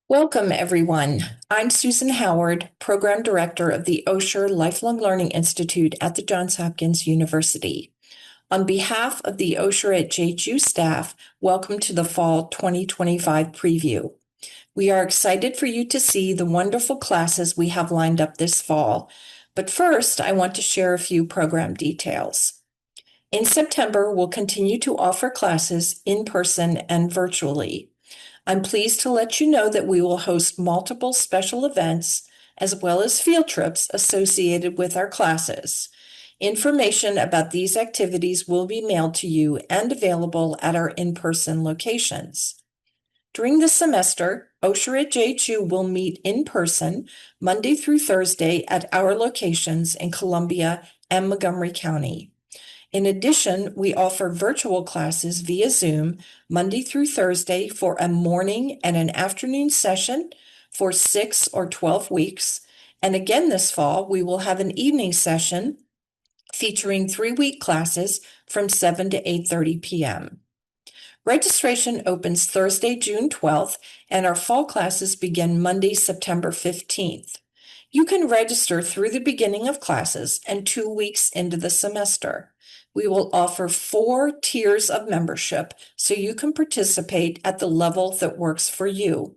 Welcome, everyone. I'm Susan Howard, Program Director of the Osher Lifelong Learning Institute at the Johns Hopkins University. On behalf of the Osher at JHU staff, welcome to the Fall 2025 preview. We are excited for you to see the wonderful classes we have lined up this fall. But first, I want to share a few program details. In September, we'll continue to offer classes in person and virtually. I'm pleased to let you know that we will host multiple special events as well as field trips associated with our classes. Information about these activities will be mailed to you and available at our in-person locations. During the semester, Osher at JHU will meet in person Monday through Thursday at our locations in Columbia and Montgomery County. In addition, we offer virtual classes via Zoom Monday through Thursday for a morning and an afternoon session for 6 or 12 weeks. And again this fall, we will have an evening session featuring 3-week classes from 7 to 8:30 p.m. Registration opens Thursday, June 12th, and our fall classes begin Monday, September 15th. You can register through the beginning of classes and 2 weeks into the semester. We will offer 4 tiers of membership so you can participate at the level that works for you.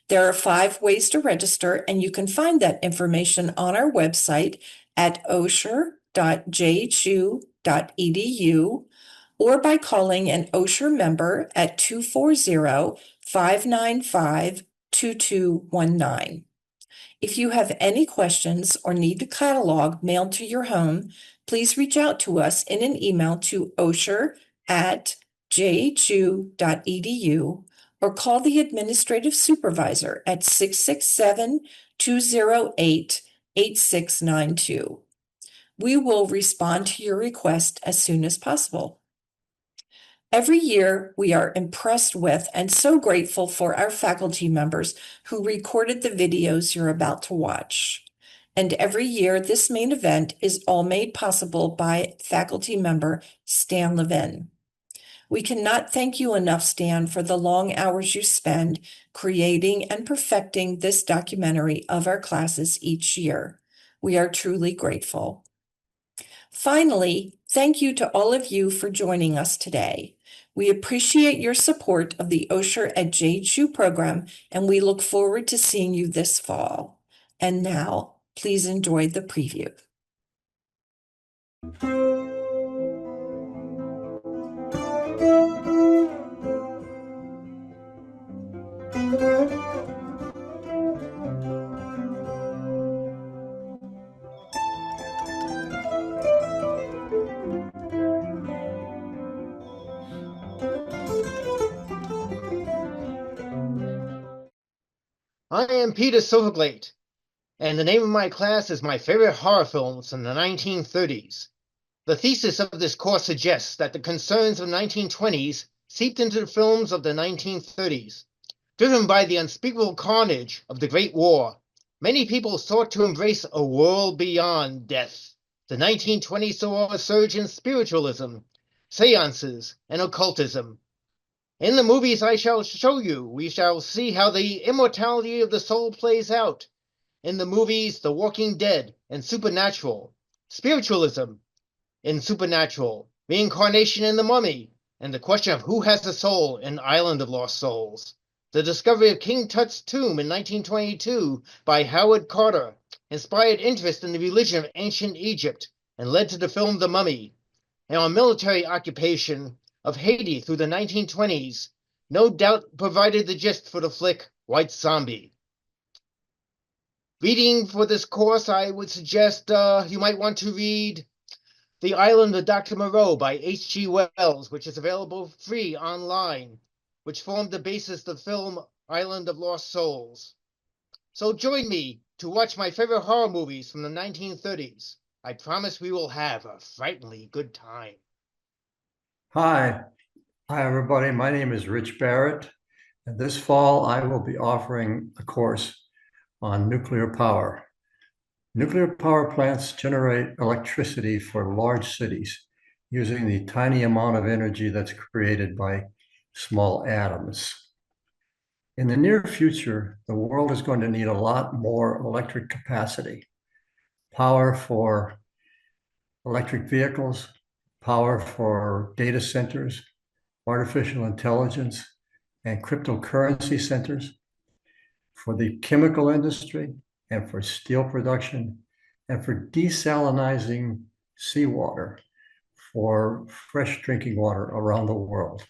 There are 5 ways to register, and you can find that information on our website at osher.jhu.edu or by calling an Osher member at 240-595-2219. If you have any questions or need the catalog mailed to your home, please reach out to us in an email to osher@jhu.edu or call the administrative supervisor at 667-208-8692. We will respond to your request as soon as possible. Every year, we are impressed with and so grateful for our faculty members who recorded the videos you're about to watch. And every year, this main event is all made possible by faculty member Stan Levin. We cannot thank you enough, Stan, for the long hours you spend creating and perfecting this documentary of our classes each year. We are truly grateful. Finally, thank you to all of you for joining us today. We appreciate your support of the Osher at JHU program, and we look forward to seeing you this fall. And now, please enjoy the preview. I am Peter Silverglate, and the name of my class is My Favorite Horror Films from the 1930s. The thesis of this course suggests that the concerns of the 1920s seeped into the films of the 1930s. Driven by the unspeakable carnage of the Great War, many people sought to embrace a world beyond death. The 1920s saw a surge in spiritualism, seances, and occultism. In the movies I shall show you, we shall see how the immortality of the soul plays out. In the movies The Walking Dead and Supernatural, spiritualism in Supernatural, reincarnation in The Mummy, and the question of who has a soul in Island of Lost Souls. The discovery of King Tut's tomb in 1922 by Howard Carter inspired interest in the religion of ancient Egypt and led to the film The Mummy. And our military occupation of Haiti through the 1920s no doubt provided the gist for the flick White Zombie. Reading for this course, I would suggest you might want to read The Island of Dr. Moreau by H.G. Wells, which is available free online, which formed the basis of the film Island of Lost Souls. So join me to watch my favorite horror movies from the 1930s. I promise we will have a frighteningly good time. Hi everybody. My name is Rich Barrett, and this fall I will be offering a course on nuclear power. Nuclear power plants generate electricity for large cities using the tiny amount of energy that's created by small atoms. In the near future, the world is going to need a lot more electric capacity, power for electric vehicles, power for data centers, artificial intelligence, and cryptocurrency centers, for the chemical industry, and for steel production, and for desalinizing seawater for fresh drinking water around the world.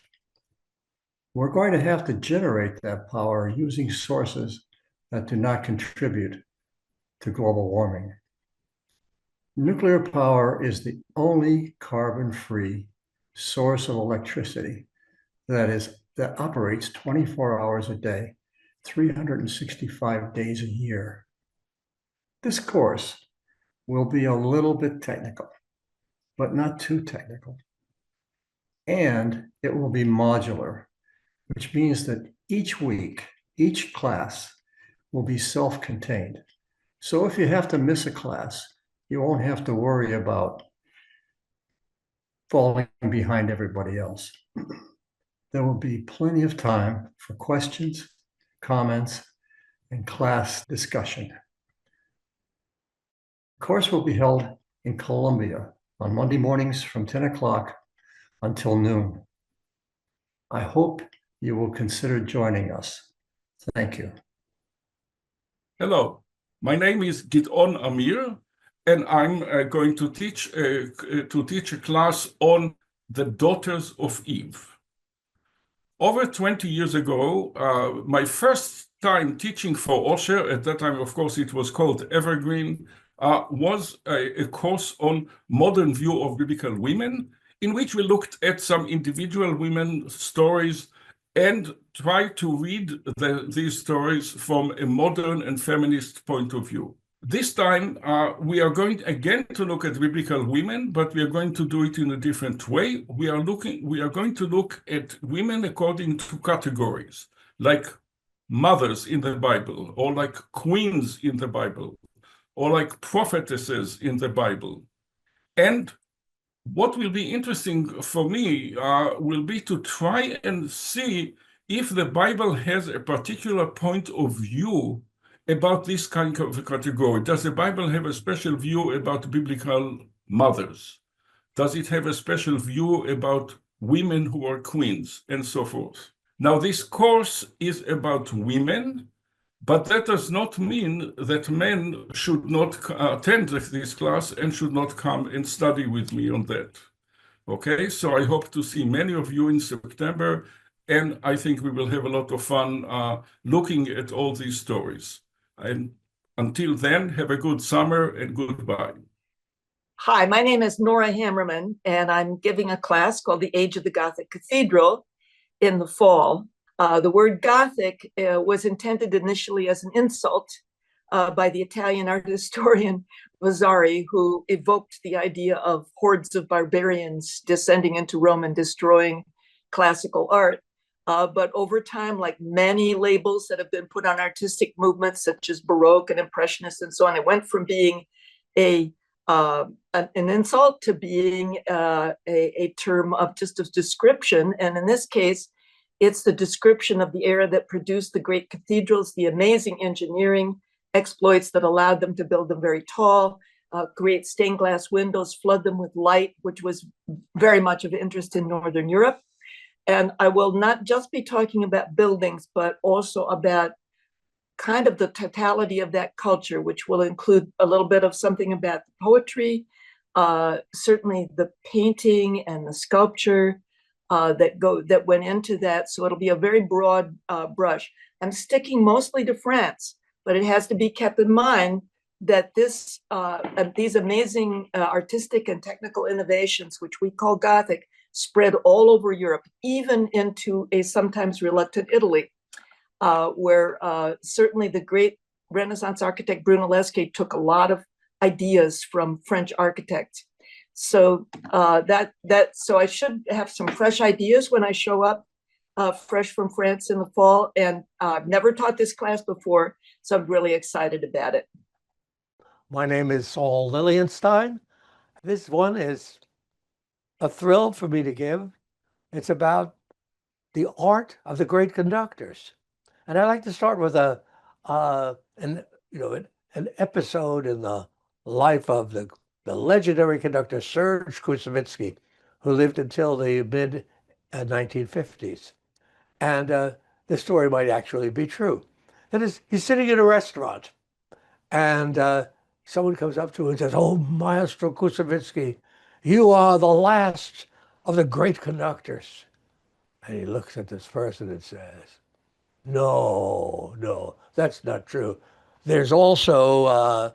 We're going to have to generate that power using sources that do not contribute to global warming. Nuclear power is the only carbon-free source of electricity that operates 24 hours a day, 365 days a year. This course will be a little bit technical, but not too technical. And it will be modular, which means that each week, each class will be self-contained. So if you have to miss a class, you won't have to worry about falling behind everybody else. There will be plenty of time for questions, comments, and class discussion. The course will be held in Columbia on Monday mornings from 10 o'clock until noon. I hope you will consider joining us. Thank you. Hello, my name is Gidon Amir, and I'm going to teach a class on the daughters of Eve. Over 20 years ago, my first time teaching for Osher, at that time, of course, it was called Evergreen, was a course on modern view of biblical women, in which we looked at some individual women stories and tried to read these stories from a modern and feminist point of view. This time, we are going again to look at biblical women, but we are going to do it in a different way. We are going to look at women according to categories, like mothers in the Bible, or like queens in the Bible, or like prophetesses in the Bible. And what will be interesting for me will be to try and see if the Bible has a particular point of view about this kind of a category. Does the Bible have a special view about biblical mothers? Does it have a special view about women who are queens, and so forth? Now, this course is about women, but that does not mean that men should not attend this class and should not come and study with me on that. Okay, so I hope to see many of you in September, and I think we will have a lot of fun looking at all these stories. And until then, have a good summer and goodbye. Hi, my name is Nora Hammerman, and I'm giving a class called The Age of the Gothic Cathedral in the fall. The word Gothic was intended initially as an insult by the Italian art historian Vasari, who evoked the idea of hordes of barbarians descending into Rome and destroying classical art. But over time, like many labels that have been put on artistic movements, such as Baroque and Impressionist and so on, it went from being an insult to being a term of just a description. And in this case, it's the description of the era that produced the great cathedrals, the amazing engineering exploits that allowed them to build them very tall, create stained glass windows, flood them with light, which was very much of interest in Northern Europe. And I will not just be talking about buildings, but also about kind of the totality of that culture, which will include a little bit of something about the poetry, certainly the painting and the sculpture that went into that. So it'll be a very broad brush. I'm sticking mostly to France, but it has to be kept in mind that these amazing artistic and technical innovations, which we call Gothic, spread all over Europe, even into a sometimes reluctant Italy, where certainly the great Renaissance architect Brunelleschi took a lot of ideas from French architects. So so I should have some fresh ideas when I show up, fresh from France in the fall. And I've never taught this class before, so I'm really excited about it. My name is Saul Lilienstein. This one is a thrill for me to give. It's about the art of the great conductors. And I'd like to start with an an episode in the life of the legendary conductor Serge Koussevitzky, who lived until the mid 1950s. And this story might actually be true. That is, he's sitting in a restaurant, and someone comes up to him and says, "Oh, Maestro Koussevitzky, you are the last of the great conductors." And he looks at this person and says, "No, no, that's not true. There's also,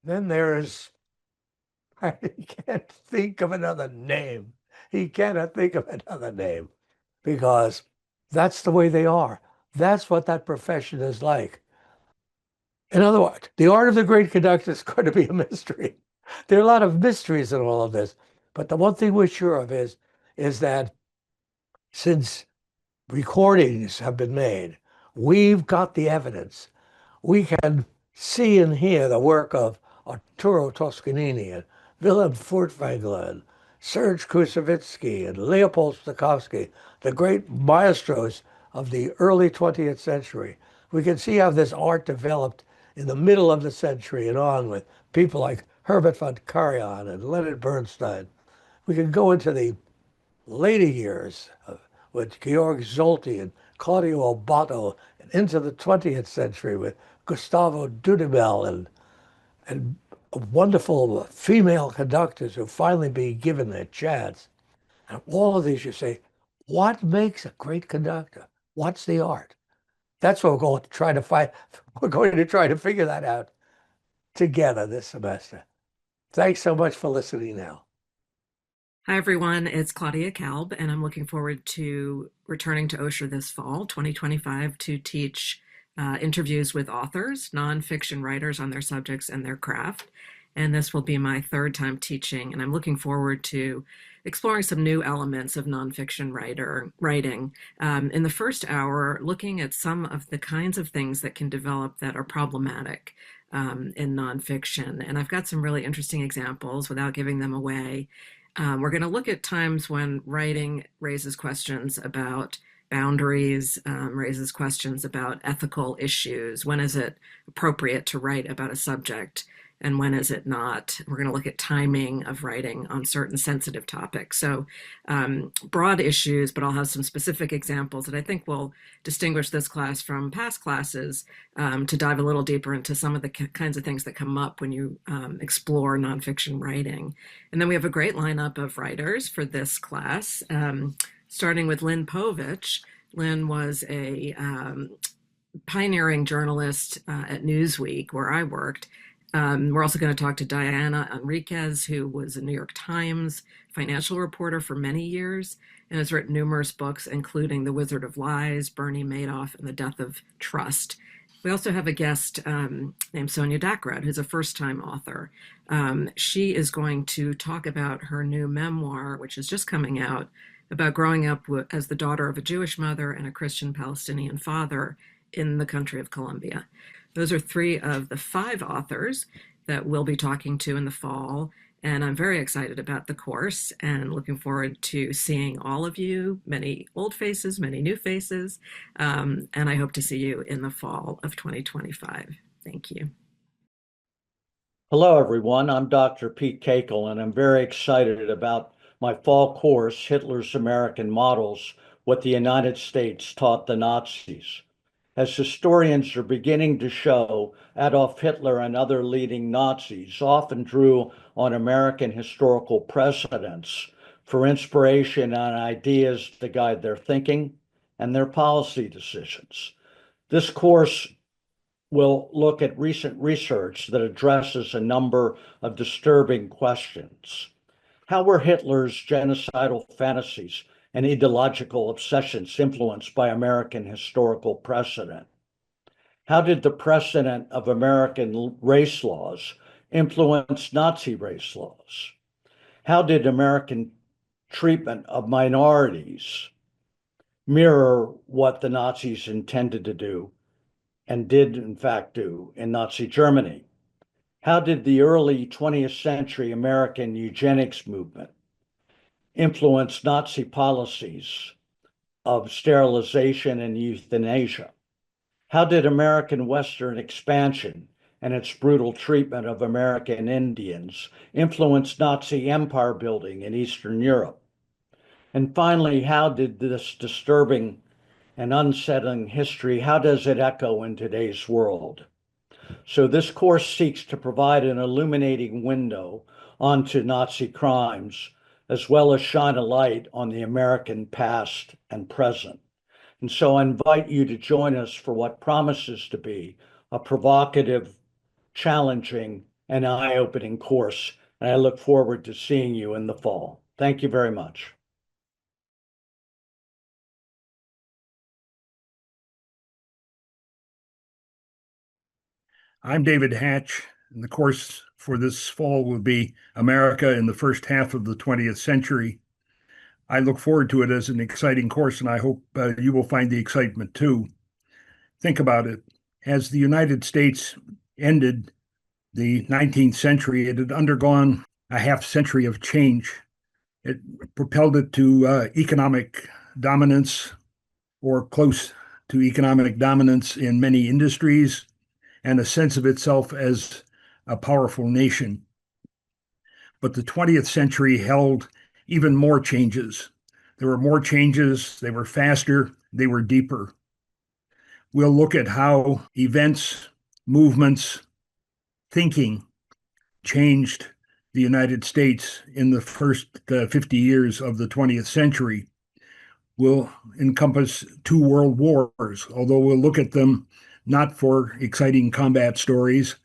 then there's," he can't think of another name. He cannot think of another name because that's the way they are. That's what that profession is like. In other words, the art of the great conductor is going to be a mystery. There are a lot of mysteries in all of this, but the one thing we're sure of is that since recordings have been made, we've got the evidence. We can see and hear the work of Arturo Toscanini and Wilhelm Furtwängler and Serge Koussevitzky and Leopold Stokowski, the great maestros of the early 20th century. We can see how this art developed in the middle of the century and on with people like Herbert von Karajan and Leonard Bernstein. We can go into the later years with Georg Solti and Claudio Abbado, and into the 20th century with Gustavo Dudamel and wonderful female conductors who finally be given their chance. And all of these, you say, what makes a great conductor? What's the art? That's what we're going to try to find. We're going to try to figure that out together this semester. Thanks so much for listening now. Hi, everyone. It's Claudia Kalb, and I'm looking forward to returning to Osher this fall, 2025, to teach interviews with authors, nonfiction writers on their subjects and their craft. And this will be my third time teaching, and I'm looking forward to exploring some new elements of nonfiction writing. In the first hour, looking at some of the kinds of things that can develop that are problematic in nonfiction. And I've got some really interesting examples without giving them away. We're going to look at times when writing raises questions about boundaries, raises questions about ethical issues. When is it appropriate to write about a subject, and when is it not? We're going to look at timing of writing on certain sensitive topics. So broad issues, but I'll have some specific examples that I think will distinguish this class from past classes to dive a little deeper into some of the kinds of things that come up when you explore nonfiction writing. And then we have a great lineup of writers for this class, starting with Lynn Povich. Lynn was a pioneering journalist at Newsweek, where I worked. We're also going to talk to Diana Enriquez, who was a New York Times financial reporter for many years and has written numerous books, including The Wizard of Lies, Bernie Madoff, and The Death of Trust. We also have a guest named Sonia Dakrad, who's a first-time author. She is going to talk about her new memoir, which is just coming out, about growing up as the daughter of a Jewish mother and a Christian Palestinian father in the country of Colombia. Those are three of the 5 authors that we'll be talking to in the fall. And I'm very excited about the course and looking forward to seeing all of you, many old faces, many new faces. And I hope to see you in the fall of 2025. Thank you. Hello, everyone. I'm Dr. Pete Kakel, and I'm very excited about my fall course, Hitler's American Models, What the United States Taught the Nazis. As historians are beginning to show, Adolf Hitler and other leading Nazis often drew on American historical precedents for inspiration and ideas to guide their thinking and their policy decisions. This course will look at recent research that addresses a number of disturbing questions. How were Hitler's genocidal fantasies and ideological obsessions influenced by American historical precedent? How did the precedent of American race laws influence Nazi race laws? How did American treatment of minorities mirror what the Nazis intended to do and did in fact do in Nazi Germany? How did the early 20th century American eugenics movement influence Nazi policies of sterilization and euthanasia? How did American Western expansion and its brutal treatment of American Indians influence Nazi empire building in Eastern Europe? And finally, how did this disturbing and unsettling history, how does it echo in today's world? So this course seeks to provide an illuminating window onto Nazi crimes, as well as shine a light on the American past and present. And so I invite you to join us for what promises to be a provocative, challenging, and eye-opening course. And I look forward to seeing you in the fall. Thank you very much. I'm David Hatch, and the course for this fall will be America in the First Half of the 20th Century. I look forward to it as an exciting course, and I hope you will find the excitement too. Think about it. As the United States ended the 19th century, it had undergone a half century of change. It propelled it to economic dominance, or close to economic dominance in many industries, and a sense of itself as a powerful nation. But the 20th century held even more changes. There were more changes, they were faster, they were deeper. We'll look at how events, movements, thinking changed the United States in the first 50 years of the 20th century. We'll encompass 2 world wars, although we'll look at them not for exciting combat stories,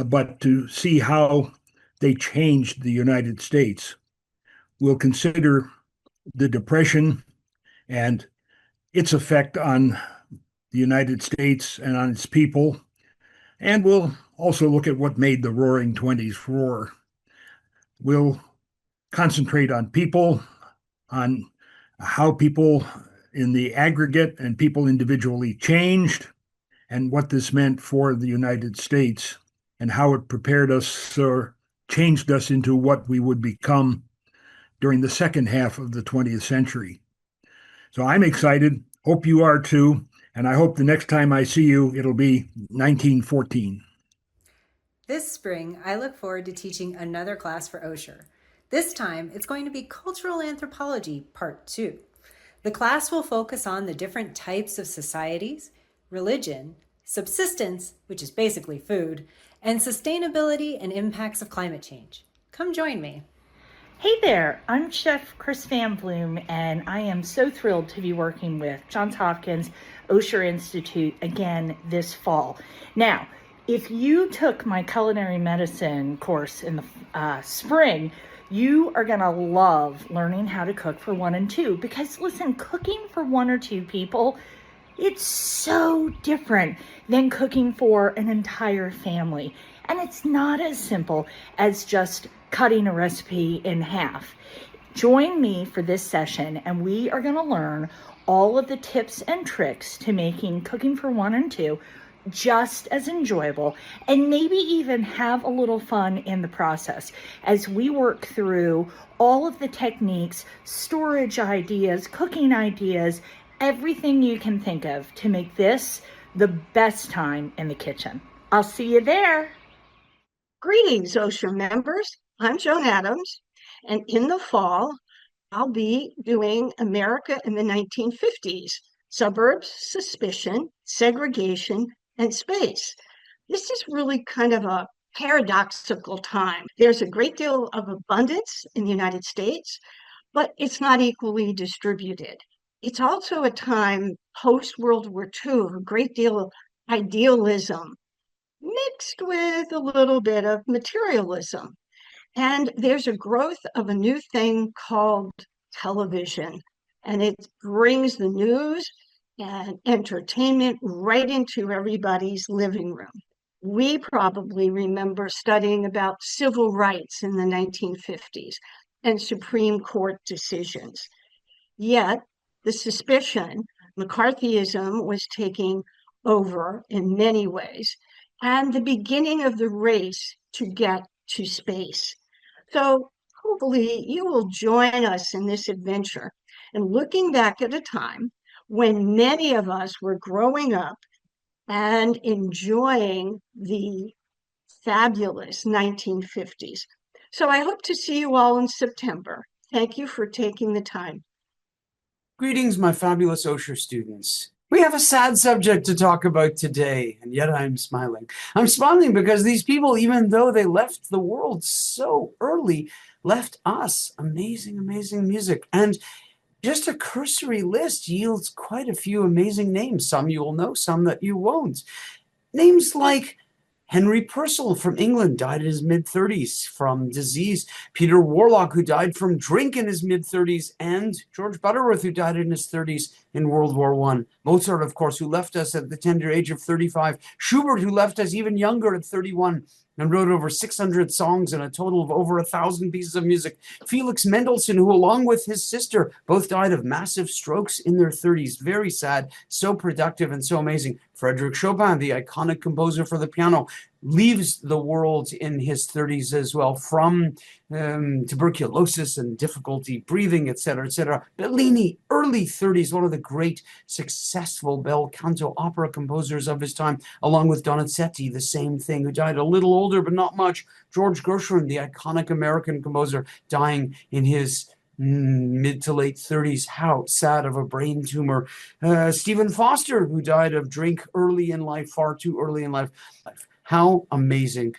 but to see how they changed the United States. We'll consider the Depression and its effect on the United States and on its people, and we'll also look at what made the Roaring Twenties roar. We'll concentrate on people, on how people in the aggregate and people individually changed, and what this meant for the United States, and how it prepared us or changed us into what we would become during the second half of the 20th century. So I'm excited. Hope you are too. And I hope the next time I see you, it'll be 1914. This spring, I look forward to teaching another class for Osher. This time, it's going to be Cultural Anthropology Part 2. The class will focus on the different types of societies, religion, subsistence, which is basically food, and sustainability and impacts of climate change. Come join me. Hey there, I'm Chef Chris Van Bloom, and I am so thrilled to be working with Johns Hopkins Osher Institute again this fall. Now, if you took my culinary medicine course in the spring, you are going to love learning how to cook for 1 and 2, because listen, cooking for 1 or 2 people, it's so different than cooking for an entire family. And it's not as simple as just cutting a recipe in half. Join me for this session, and we are going to learn all of the tips and tricks to making cooking for 1 and 2 just as enjoyable, and maybe even have a little fun in the process as we work through all of the techniques, storage ideas, cooking ideas, everything you can think of to make this the best time in the kitchen. I'll see you there. Greetings, Osher members. I'm Joan Adams, and in the fall, I'll be doing America in the 1950s, Suburbs, Suspicion, Segregation, and Space. This is really kind of a paradoxical time. There's a great deal of abundance in the United States, but it's not equally distributed. It's also a time post-World War II of a great deal of idealism mixed with a little bit of materialism. And there's a growth of a new thing called television, and it brings the news and entertainment right into everybody's living room. We probably remember studying about civil rights in the 1950s and Supreme Court decisions. Yet, the suspicion, McCarthyism was taking over in many ways, and the beginning of the race to get to space. So hopefully you will join us in this adventure and looking back at a time when many of us were growing up and enjoying the fabulous 1950s. So I hope to see you all in September. Thank you for taking the time. Greetings, my fabulous Osher students. We have a sad subject to talk about today, and yet I'm smiling. I'm smiling because these people, even though they left the world so early, left us amazing, amazing music. And just a cursory list yields quite a few amazing names. Some you will know, some that you won't. Names like Henry Purcell from England died in his mid-30s from disease. Peter Warlock, who died from drink in his mid-30s, and George Butterworth, who died in his 30s in World War I. Mozart, of course, who left us at the tender age of 35. Schubert, who left us even younger at 31 and wrote over 600 songs and a total of over 1,000 pieces of music. Felix Mendelssohn, who along with his sister both died of massive strokes in their 30s. Very sad, so productive and so amazing. Frédéric Chopin, the iconic composer for the piano, leaves the world in his 30s as well from tuberculosis and difficulty breathing, etc., etc. Bellini, early 30s, one of the great successful bel canto opera composers of his time, along with Donizetti, the same thing, who died a little older, but not much. George Gershwin, the iconic American composer, dying in his mid to late 30s. How sad, of a brain tumor. Stephen Foster, who died of drink early in life, far too early in life. How amazing.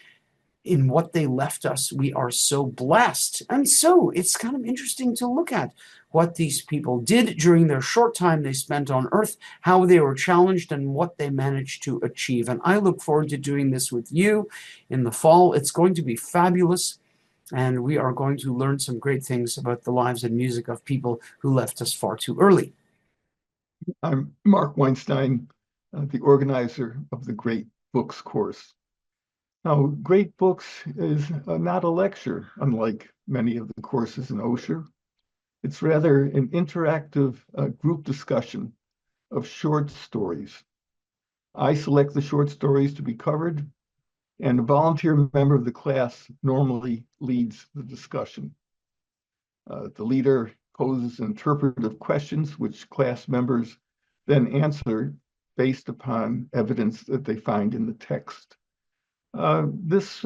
In what they left us, we are so blessed. And so it's kind of interesting to look at what these people did during their short time they spent on Earth, how they were challenged, and what they managed to achieve. And I look forward to doing this with you in the fall. It's going to be fabulous. And we are going to learn some great things about the lives and music of people who left us far too early. I'm Mark Weinstein, the organizer of the Great Books course. Now, Great Books is not a lecture, unlike many of the courses in Osher. It's rather an interactive group discussion of short stories. I select the short stories to be covered, and a volunteer member of the class normally leads the discussion. The leader poses interpretive questions, which class members then answer based upon evidence that they find in the text. This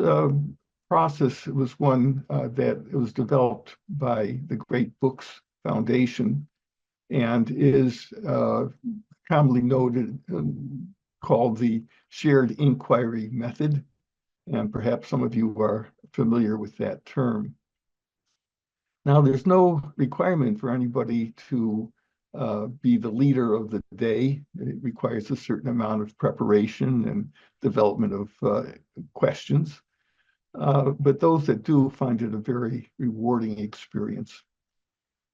process was one that was developed by the Great Books Foundation and is commonly noted, called the shared inquiry method. And perhaps some of you are familiar with that term. Now, there's no requirement for anybody to be the leader of the day. It requires a certain amount of preparation and development of questions. But those that do find it a very rewarding experience.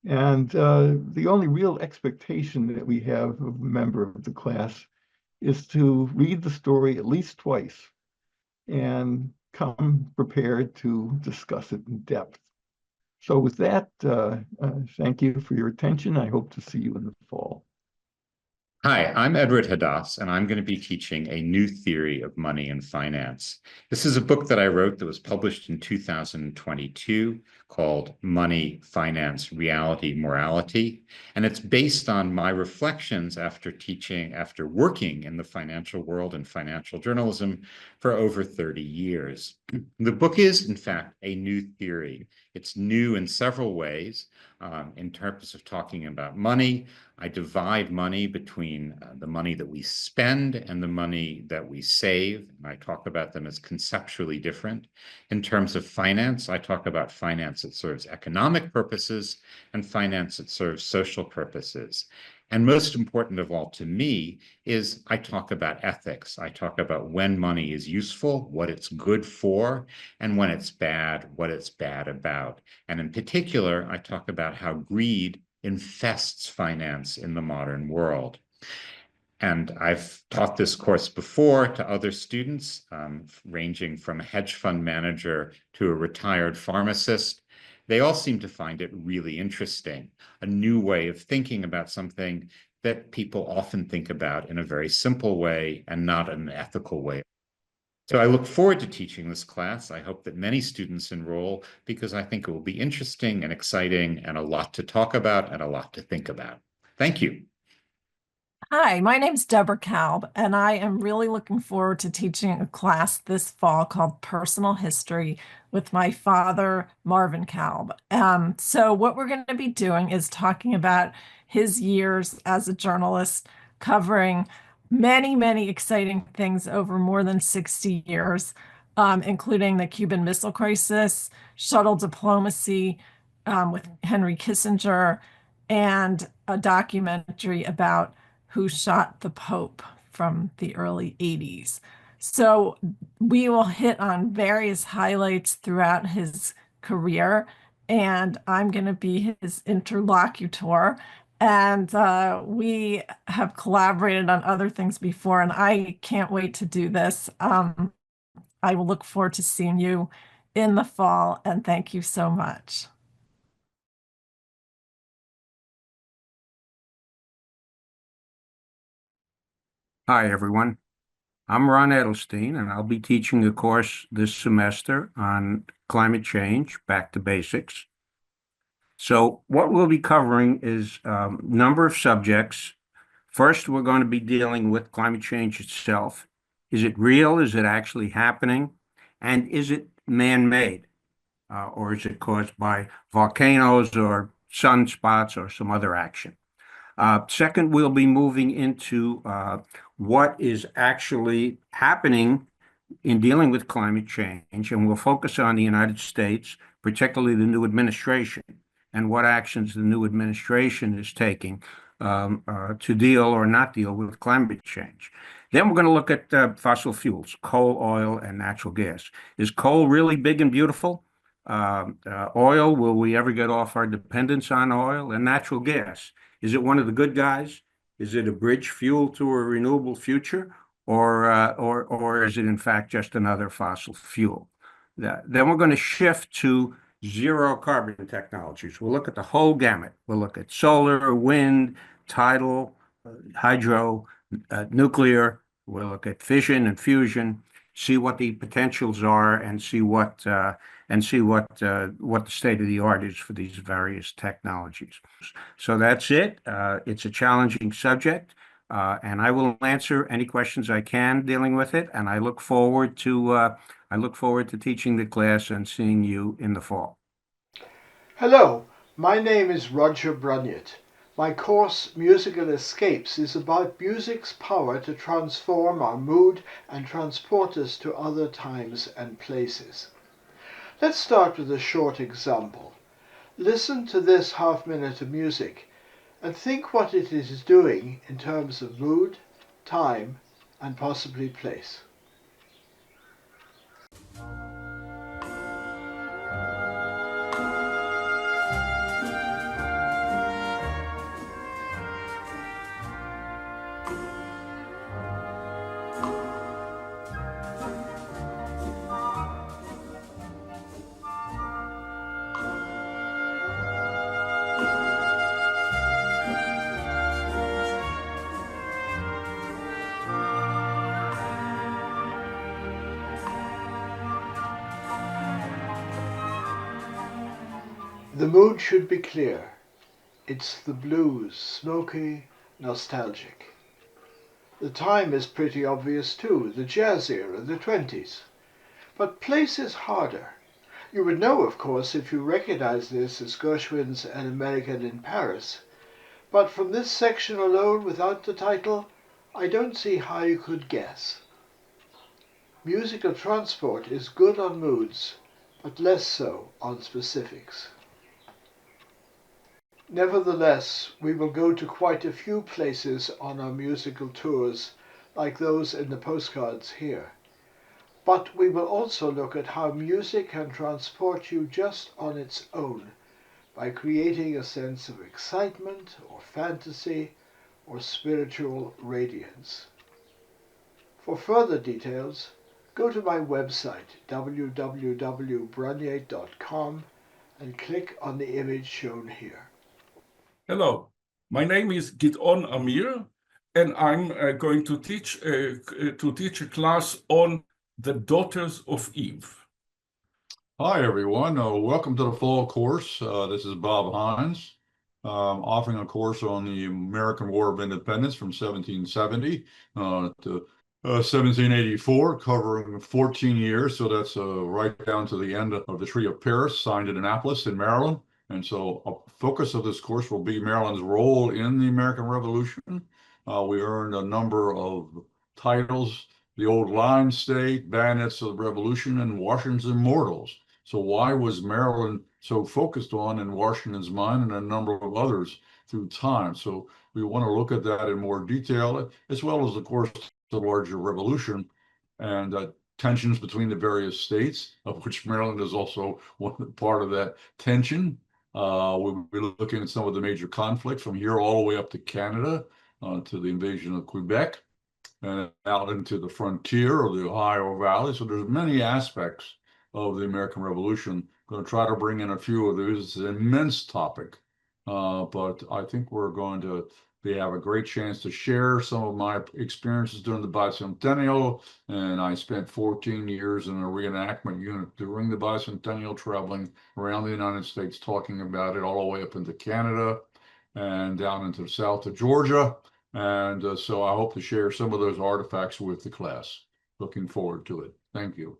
And the only real expectation that we have of a member of the class is to read the story at least twice and come prepared to discuss it in depth. So with that, thank you for your attention. I hope to see you in the fall. Hi, I'm Edward Hadass, and I'm going to be teaching a new theory of money and finance. This is a book that I wrote that was published in 2022 called Money, Finance, Reality, Morality. And it's based on my reflections after working in the financial world and financial journalism for over 30 years. The book is, in fact, a new theory. It's new in several ways. In terms of talking about money, I divide money between the money that we spend and the money that we save. And I talk about them as conceptually different. In terms of finance, I talk about finance that serves economic purposes and finance that serves social purposes. And most important of all to me is I talk about ethics. I talk about when money is useful, what it's good for, and when it's bad, what it's bad about. And in particular, I talk about how greed infests finance in the modern world. And I've taught this course before to other students, ranging from a hedge fund manager to a retired pharmacist. They all seem to find it really interesting, a new way of thinking about something that people often think about in a very simple way and not an ethical way. So I look forward to teaching this class. I hope that many students enroll because I think it will be interesting and exciting and a lot to talk about and a lot to think about. Thank you. Hi, my name's Deborah Kalb, and I am really looking forward to teaching a class this fall called Personal History with my father, Marvin Kalb. So what we're going to be doing is talking about his years as a journalist, covering many, many exciting things over more than 60 years, including the Cuban Missile Crisis, shuttle diplomacy, with Henry Kissinger, and a documentary about who shot the Pope from the early 80s. So we will hit on various highlights throughout his career, and I'm going to be his interlocutor. And we have collaborated on other things before, and I can't wait to do this. I will look forward to seeing you in the fall, and thank you so much. Hi, everyone. I'm Ron Edelstein, and I'll be teaching a course this semester on climate change, back to basics. So what we'll be covering is a number of subjects. First, we're going to be dealing with climate change itself. Is it real? Is it actually happening? And is it man-made? Or is it caused by volcanoes or sunspots or some other action? Second, we'll be moving into what is actually happening in dealing with climate change, and we'll focus on the United States, particularly the new administration, and what actions the new administration is taking to deal or not deal with climate change. Then we're going to look at fossil fuels, coal, oil, and natural gas. Is coal really big and beautiful? Oil, will we ever get off our dependence on oil? And natural gas, is it one of the good guys? Is it a bridge fuel to a renewable future? Or is it in fact just another fossil fuel? Then we're going to shift to zero carbon technologies. We'll look at the whole gamut. We'll look at solar, wind, tidal, hydro, nuclear. We'll look at fission and fusion, see what the potentials are, and see what the state of the art is for these various technologies. So that's it. It's a challenging subject. And I will answer any questions I can dealing with it. And I look forward to teaching the class and seeing you in the fall. Hello, my name is Roger Brunyett. My course, Musical Escapes, is about music's power to transform our mood and transport us to other times and places. Let's start with a short example. Listen to this half-minute of music and think what it is doing in terms of mood, time, and possibly place. The mood should be clear. It's the blues, smoky, nostalgic. The time is pretty obvious too, the jazz era, the 20s. But place is harder. You would know, of course, if you recognize this as Gershwin's An American in Paris. But from this section alone, without the title, I don't see how you could guess. Musical transport is good on moods, but less so on specifics. Nevertheless, we will go to quite a few places on our musical tours, like those in the postcards here. But we will also look at how music can transport you just on its own, by creating a sense of excitement or fantasy or spiritual radiance. For further details, go to my website www.brunyett.com and click on the image shown here. Hello, my name is Gideon Amir, and I'm going to teach a class on the daughters of Eve. Hi, everyone. Welcome to the fall course. This is Bob Hines. offering a course on the American War of Independence from 1770 to 1784, covering 14 years. So that's right down to the end of the Treaty of Paris, signed at Annapolis in Maryland. And so a focus of this course will be Maryland's role in the American Revolution. We earned a number of titles: the Old Line State, Bayonets of the Revolution, and Washington's Immortals. So why was Maryland so focused on in Washington's mind and a number of others through time? So we want to look at that in more detail, as well as, of course, the larger revolution and tensions between the various states, of which Maryland is also one part of that tension. We'll be looking at some of the major conflicts from here all the way up to Canada, to the invasion of Quebec, and out into the frontier of the Ohio Valley. So there's many aspects of the American Revolution. I'm going to try to bring in a few of these. It's an immense topic, but I think we're going to have a great chance to share some of my experiences during the bicentennial. And I spent 14 years in a reenactment unit during the bicentennial, traveling around the United States, talking about it all the way up into Canada and down into the south of Georgia. And so I hope to share some of those artifacts with the class. Looking forward to it. Thank you.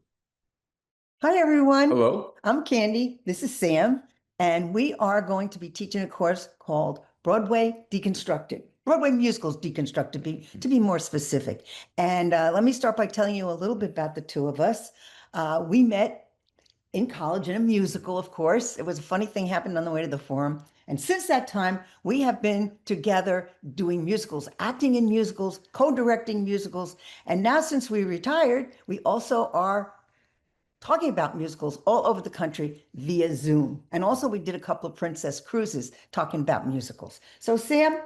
Hi, everyone. Hello. I'm Candy. This is Sam. And we are going to be teaching a course called Broadway Deconstructed. Broadway Musicals Deconstructed, to be more specific. And let me start by telling you a little bit about the two of us. We met in college in a musical, of course. It was a funny thing happened on the way to the forum. And since that time, we have been together doing musicals, acting in musicals, co-directing musicals. And now since we retired, we also are talking about musicals all over the country via Zoom. And also we did a couple of princess cruises talking about musicals. So Sam,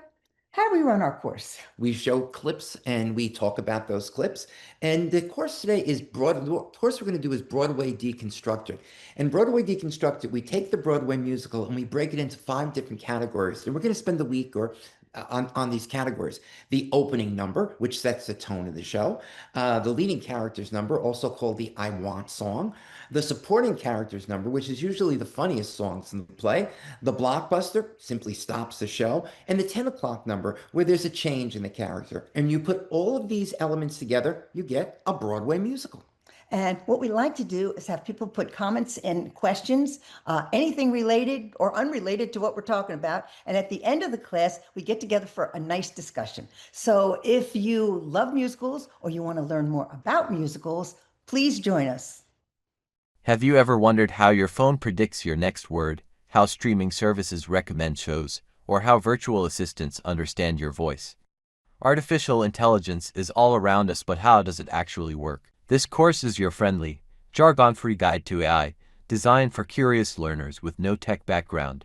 how do we run our course? We show clips and we talk about those clips. And the course today is the course we're going to do is Broadway Deconstructed. And Broadway Deconstructed, we take the Broadway musical and we break it into 5 different categories. And we're going to spend the week on these categories. The opening number, which sets the tone of the show. The leading characters number, also called the I Want song. The supporting characters number, which is usually the funniest songs in the play. The blockbuster simply stops the show. And the 10 o'clock number, where there's a change in the character. And you put all of these elements together, you get a Broadway musical. And what we like to do is have people put comments and questions, anything related or unrelated to what we're talking about. And at the end of the class, we get together for a nice discussion. So if you love musicals or you want to learn more about musicals, please join us. Have you ever wondered how your phone predicts your next word, how streaming services recommend shows, or how virtual assistants understand your voice? Artificial intelligence is all around us, but how does it actually work? This course is your friendly, jargon-free guide to AI, designed for curious learners with no tech background.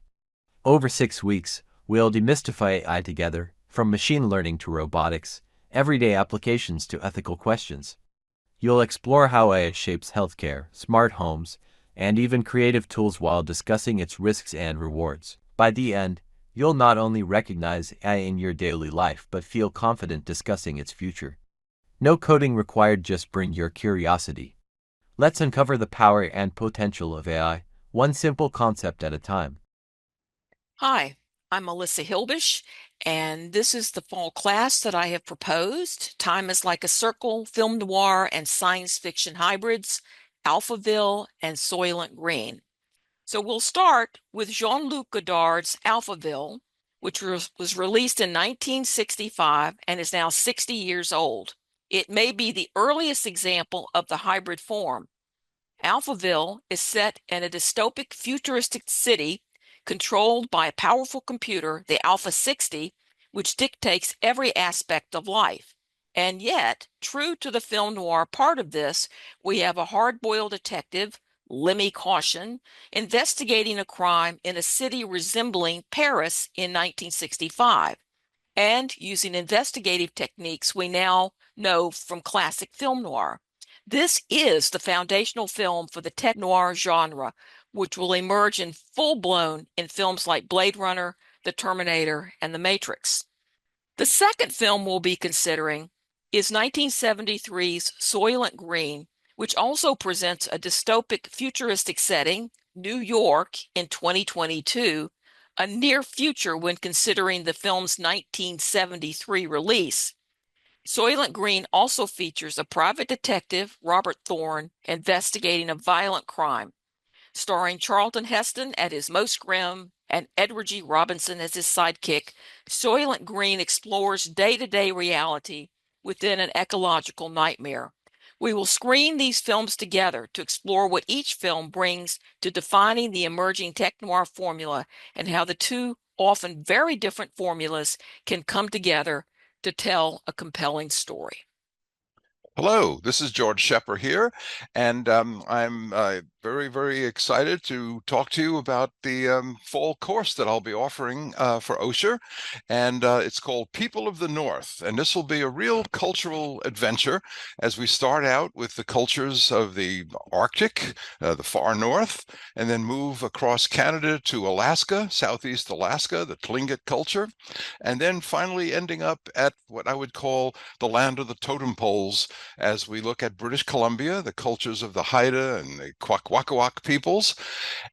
Over 6 weeks, we'll demystify AI together, from machine learning to robotics, everyday applications to ethical questions. You'll explore how AI shapes healthcare, smart homes, and even creative tools while discussing its risks and rewards. By the end, you'll not only recognize AI in your daily life, but feel confident discussing its future. No coding required, just bring your curiosity. Let's uncover the power and potential of AI, one simple concept at a time. Hi, I'm Melissa Hilbish, and this is the fall class that I have proposed. Time is like a circle, film noir and science fiction hybrids, Alphaville and Soylent Green. So we'll start with Jean-Luc Godard's Alphaville, which was released in 1965 and is now 60 years old. It may be the earliest example of the hybrid form. Alphaville is set in a dystopic futuristic city controlled by a powerful computer, the Alpha 60, which dictates every aspect of life. And yet, true to the film noir part of this, we have a hard-boiled detective, Lemmy Caution, investigating a crime in a city resembling Paris in 1965. And using investigative techniques we now know from classic film noir. This is the foundational film for the tech noir genre, which will emerge in full-blown in films like Blade Runner, The Terminator, and The Matrix. The second film we'll be considering is 1973's Soylent Green, which also presents a dystopic futuristic setting, New York in 2022, a near future when considering the film's 1973 release. Soylent Green also features a private detective, Robert Thorne, investigating a violent crime. Starring Charlton Heston at his most grim and Edward G. Robinson as his sidekick, Soylent Green explores day-to-day reality within an ecological nightmare. We will screen these films together to explore what each film brings to defining the emerging tech noir formula and how the two often very different formulas can come together to tell a compelling story. Hello, this is George Shepper here, and I'm very, very excited to talk to you about the fall course that I'll be offering for Osher, and it's called People of the North, and this will be a real cultural adventure as we start out with the cultures of the Arctic, the far north, and then move across Canada to Alaska, Southeast Alaska, the Tlingit culture, and then finally ending up at what I would call the land of the totem poles, as we look at British Columbia, the cultures of the Haida and the Kwakwaka'wakw peoples.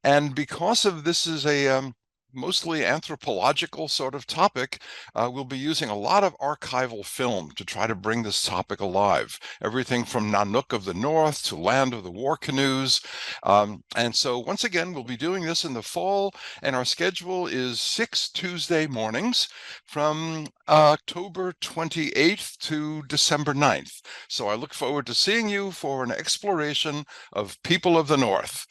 And because of this is a mostly anthropological sort of topic, we'll be using a lot of archival film to try to bring this topic alive. Everything from Nanook of the North to Land of the War Canoes. And so once again, we'll be doing this in the fall, and our schedule is 6 Tuesday mornings from October 28th to December 9th. So I look forward to seeing you for an exploration of People of the North.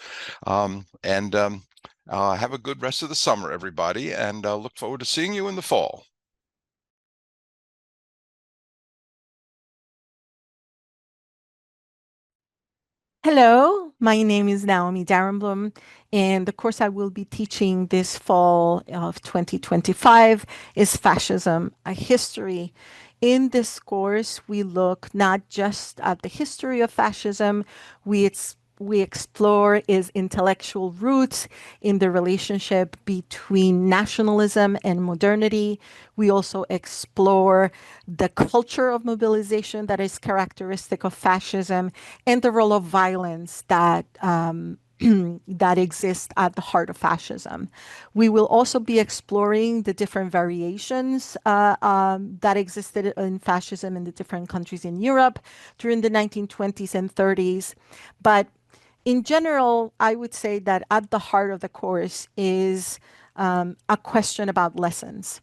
Have a good rest of the summer, everybody, and look forward to seeing you in the fall. Hello, my name is Naomi Darrenblum, and the course I will be teaching this fall of 2025 is Fascism, a History. In this course, we look not just at the history of fascism, we explore its intellectual roots in the relationship between nationalism and modernity. We also explore the culture of mobilization that is characteristic of fascism and the role of violence that that exists at the heart of fascism. We will also be exploring the different variations that existed in fascism in the different countries in Europe during the 1920s and 30s. But in general, I would say that at the heart of the course is a question about lessons.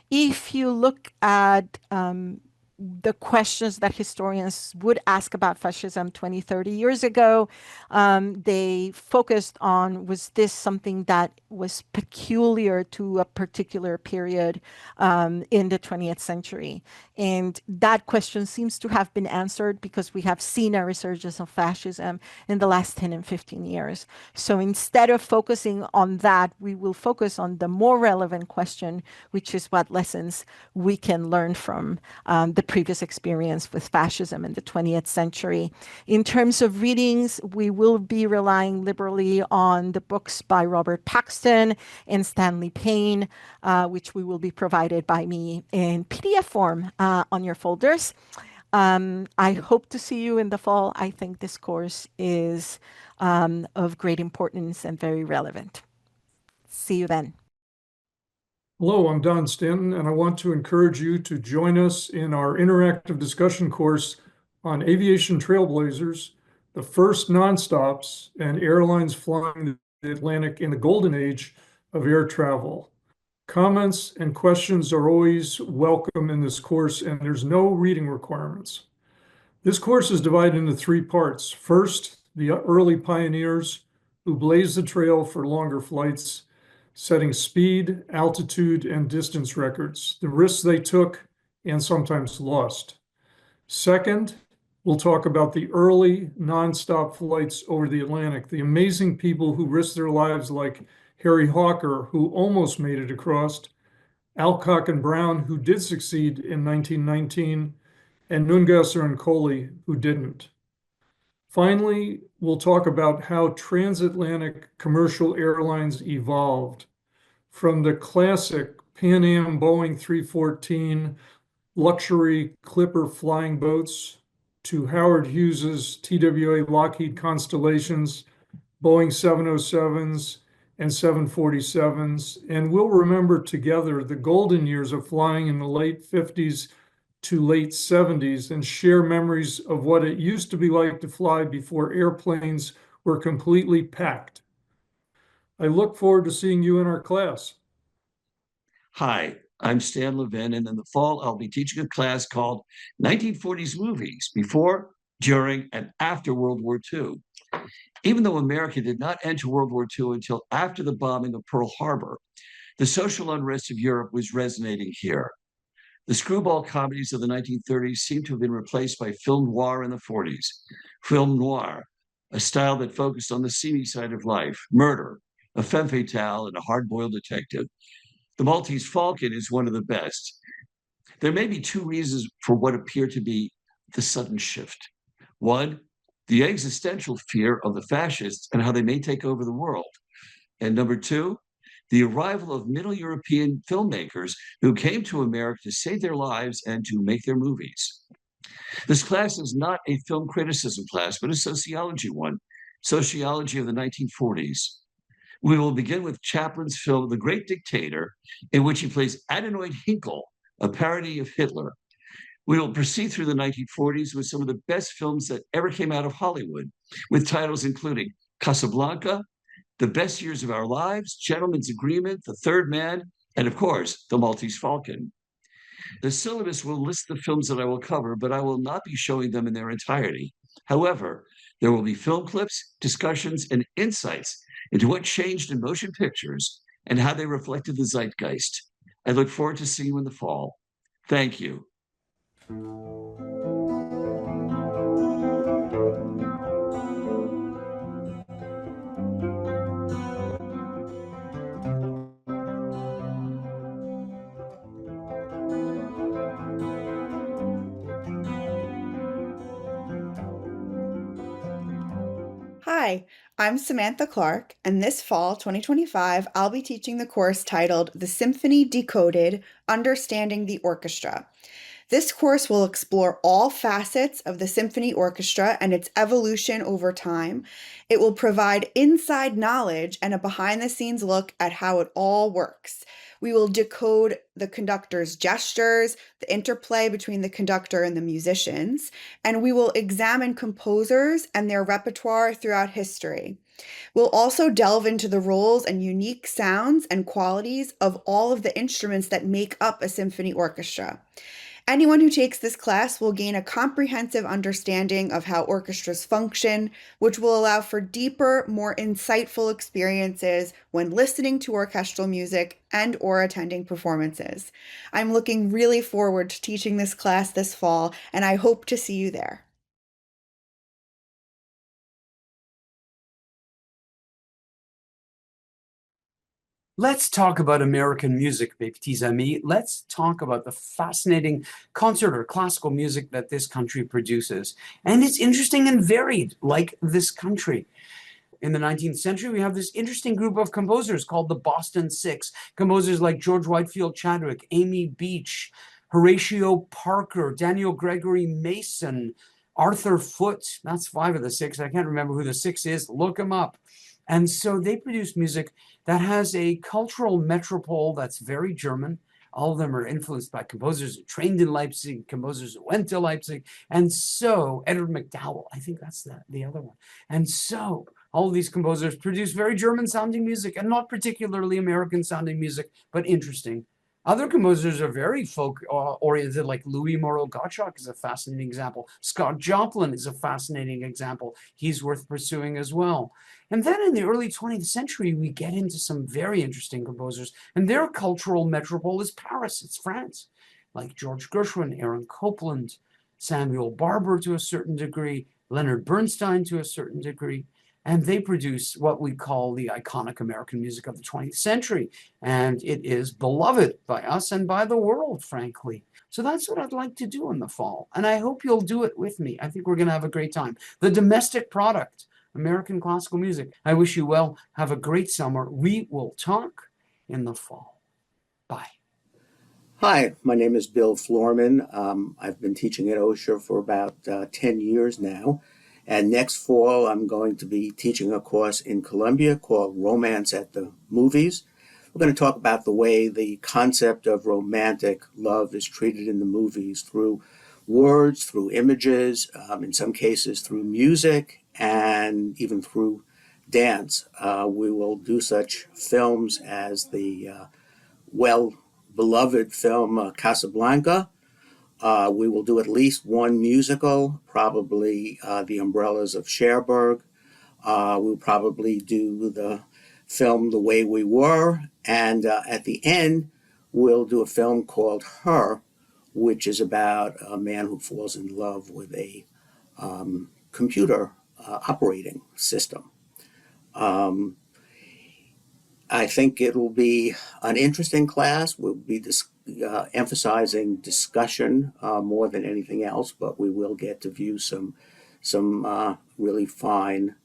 If you look at the questions that historians would ask about fascism 20, 30 years ago, they focused on, was this something that was peculiar to a particular period in the 20th century? And that question seems to have been answered because we have seen a resurgence of fascism in the last 10 and 15 years. So instead of focusing on that, we will focus on the more relevant question, which is what lessons we can learn from the previous experience with fascism in the 20th century. In terms of readings, we will be relying liberally on the books by Robert Paxton and Stanley Payne, which we will be provided by me in PDF form on your folders. I hope to see you in the fall. I think this course is of great importance and very relevant. See you then. Hello, I'm Don Stanton, and I want to encourage you to join us in our interactive discussion course on aviation trailblazers, the first nonstops, and airlines flying the Atlantic in the golden age of air travel. Comments and questions are always welcome in this course, and there's no reading requirements. This course is divided into 3 parts. First, the early pioneers who blazed the trail for longer flights, setting speed, altitude, and distance records, the risks they took and sometimes lost. Second, we'll talk about the early nonstop flights over the Atlantic, the amazing people who risked their lives, like Harry Hawker, who almost made it across, Alcock and Brown, who did succeed in 1919, and Nungesser and Coley, who didn't. Finally, we'll talk about how transatlantic commercial airlines evolved from the classic Pan Am Boeing 314 luxury Clipper flying boats to Howard Hughes's TWA Lockheed Constellations, Boeing 707s, and 747s, and we'll remember together the golden years of flying in the late 50s to late 70s and share memories of what it used to be like to fly before airplanes were completely packed. I look forward to seeing you in our class. Hi, I'm Stan Levin, and in the fall, I'll be teaching a class called 1940s Movies Before, During, and After World War II. Even though America did not enter World War II until after the bombing of Pearl Harbor, the social unrest of Europe was resonating here. The screwball comedies of the 1930s seem to have been replaced by film noir in the 40s. Film noir, a style that focused on the seamy side of life, murder, a femme fatale, and a hard-boiled detective. The Maltese Falcon is one of the best. There may be two reasons for what appear to be the sudden shift. One, the existential fear of the fascists and how they may take over the world. And number two, the arrival of Middle European filmmakers who came to America to save their lives and to make their movies. This class is not a film criticism class, but a sociology one, sociology of the 1940s. We will begin with Chaplin's film, The Great Dictator, in which he plays Adenoid Hinkle, a parody of Hitler. We will proceed through the 1940s with some of the best films that ever came out of Hollywood, with titles including Casablanca, The Best Years of Our Lives, Gentleman's Agreement, The Third Man, and of course, The Maltese Falcon. The syllabus will list the films that I will cover, but I will not be showing them in their entirety. However, there will be film clips, discussions, and insights into what changed in motion pictures and how they reflected the zeitgeist. I look forward to seeing you in the fall. Thank you. Hi, I'm Samantha Clark, and this fall 2025, I'll be teaching the course titled The Symphony Decoded: Understanding the Orchestra. This course will explore all facets of the symphony orchestra and its evolution over time. It will provide inside knowledge and a behind-the-scenes look at how it all works. We will decode the conductor's gestures, the interplay between the conductor and the musicians, and we will examine composers and their repertoire throughout history. We'll also delve into the roles and unique sounds and qualities of all of the instruments that make up a symphony orchestra. Anyone who takes this class will gain a comprehensive understanding of how orchestras function, which will allow for deeper, more insightful experiences when listening to orchestral music and/or attending performances. I'm looking really forward to teaching this class this fall, and I hope to see you there. Let's talk about American music, mes petits amis. Let's talk about the fascinating concert or classical music that this country produces. And it's interesting and varied, like this country. In the 19th century, we have this interesting group of composers called the Boston Six. Composers like George Whitefield Chadwick, Amy Beach, Horatio Parker, Daniel Gregory Mason, Arthur Foote. That's five of the six. I can't remember who the six is. Look them up. And so they produce music that has a cultural metropole that's very German. All of them are influenced by composers who trained in Leipzig, composers who went to Leipzig. And so Edward McDowell, I think that's the other one. And so all of these composers produce very German sounding music and not particularly American sounding music, but interesting. Other composers are very folk oriented, like Louis Moreau Gottschalk is a fascinating example. Scott Joplin is a fascinating example. He's worth pursuing as well. And then in the early 20th century, we get into some very interesting composers, and their cultural metropole is Paris. It's France, like George Gershwin, Aaron Copland, Samuel Barber to a certain degree, Leonard Bernstein to a certain degree. And they produce what we call the iconic American music of the 20th century. And it is beloved by us and by the world, frankly. So that's what I'd like to do in the fall. And I hope you'll do it with me. I think we're going to have a great time. The domestic product, American classical music. I wish you well. Have a great summer. We will talk in the fall. Bye. Hi, my name is Bill Florman. I've been teaching at Osher for about 10 years now. And next fall, I'm going to be teaching a course in Columbia called Romance at the Movies. We're going to talk about the way the concept of romantic love is treated in the movies through words, through images, in some cases through music, and even through dance. We will do such films as the well-beloved film Casablanca. We will do at least one musical, probably The Umbrellas of Cherbourg. We'll probably do the film The Way We Were. And at the end, we'll do a film called Her, which is about a man who falls in love with a computer operating system. I think it will be an interesting class. We'll be emphasizing discussion more than anything else, but we will get to view some really fine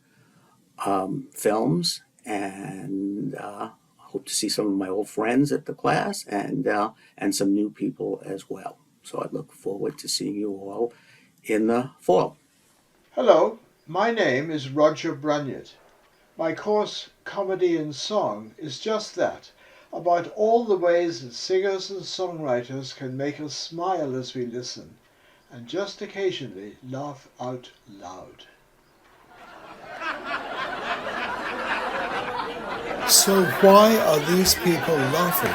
films, and hope to see some of my old friends at the class, and some new people as well. So I look forward to seeing you all in the fall. Hello, my name is Roger Brunyard. My course, Comedy and Song, is just that, about all the ways that singers and songwriters can make us smile as we listen, and just occasionally laugh out loud. So why are these people laughing?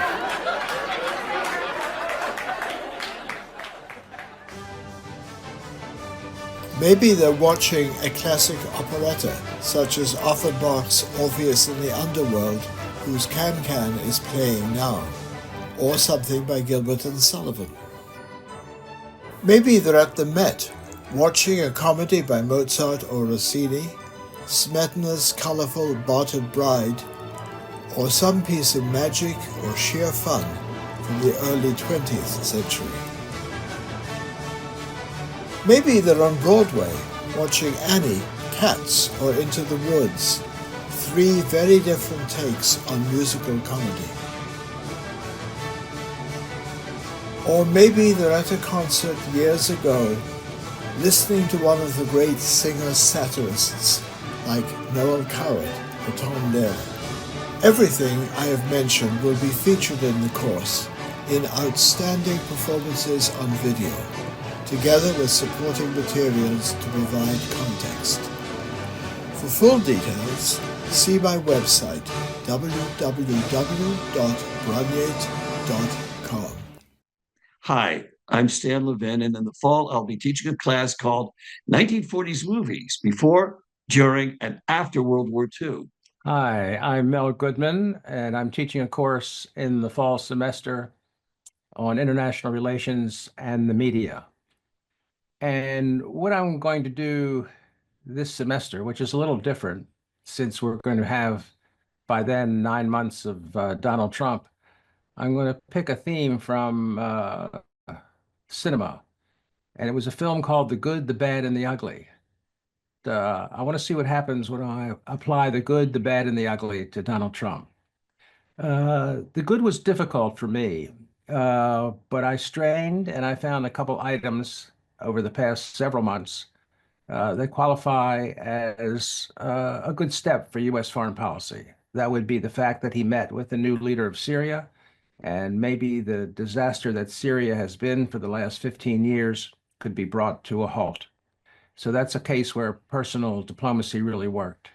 Maybe they're watching a classic operetta, such as Offenbach's Orpheus in the Underworld, whose can-can is playing now, or something by Gilbert and Sullivan. Maybe they're at the Met, watching a comedy by Mozart or Rossini, Smetana's colorful Bartered Bride, or some piece of magic or sheer fun from the early 20th century. Maybe they're on Broadway, watching Annie, Cats, or Into the Woods, three very different takes on musical comedy. Or maybe they're at a concert years ago, listening to one of the great singer-satirists, like Noel Coward or Tom Dare. Everything I have mentioned will be featured in the course in outstanding performances on video, together with supporting materials to provide context. For full details, see my website, www.brunyard.com. Hi, I'm Stan Levin, and in the fall, I'll be teaching a class called 1940s Movies, Before, During, and After World War II. Hi, I'm Mel Goodman, and I'm teaching a course in the fall semester on international relations and the media. And what I'm going to do this semester, which is a little different since we're going to have by then 9 months of Donald Trump, I'm going to pick a theme from cinema. And it was a film called The Good, the Bad, and the Ugly. I want to see what happens when I apply the good, the bad, and the ugly to Donald Trump. The good was difficult for me, but I strained and I found a couple items over the past several months that qualify as a good step for U.S. foreign policy. That would be the fact that he met with the new leader of Syria, and maybe the disaster that Syria has been for the last 15 years could be brought to a halt. So that's a case where personal diplomacy really worked.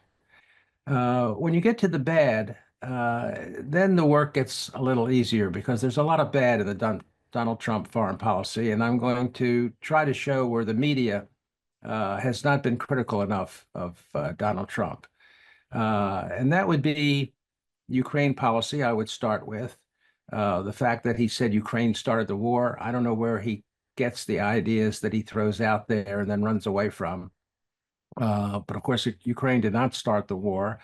When you get to the bad, then the work gets a little easier because there's a lot of bad in the Donald Trump foreign policy, and I'm going to try to show where the media has not been critical enough of Donald Trump. And that would be Ukraine policy, I would start with. The fact that he said Ukraine started the war, I don't know where he gets the ideas that he throws out there and then runs away from. But of course, Ukraine did not start the war.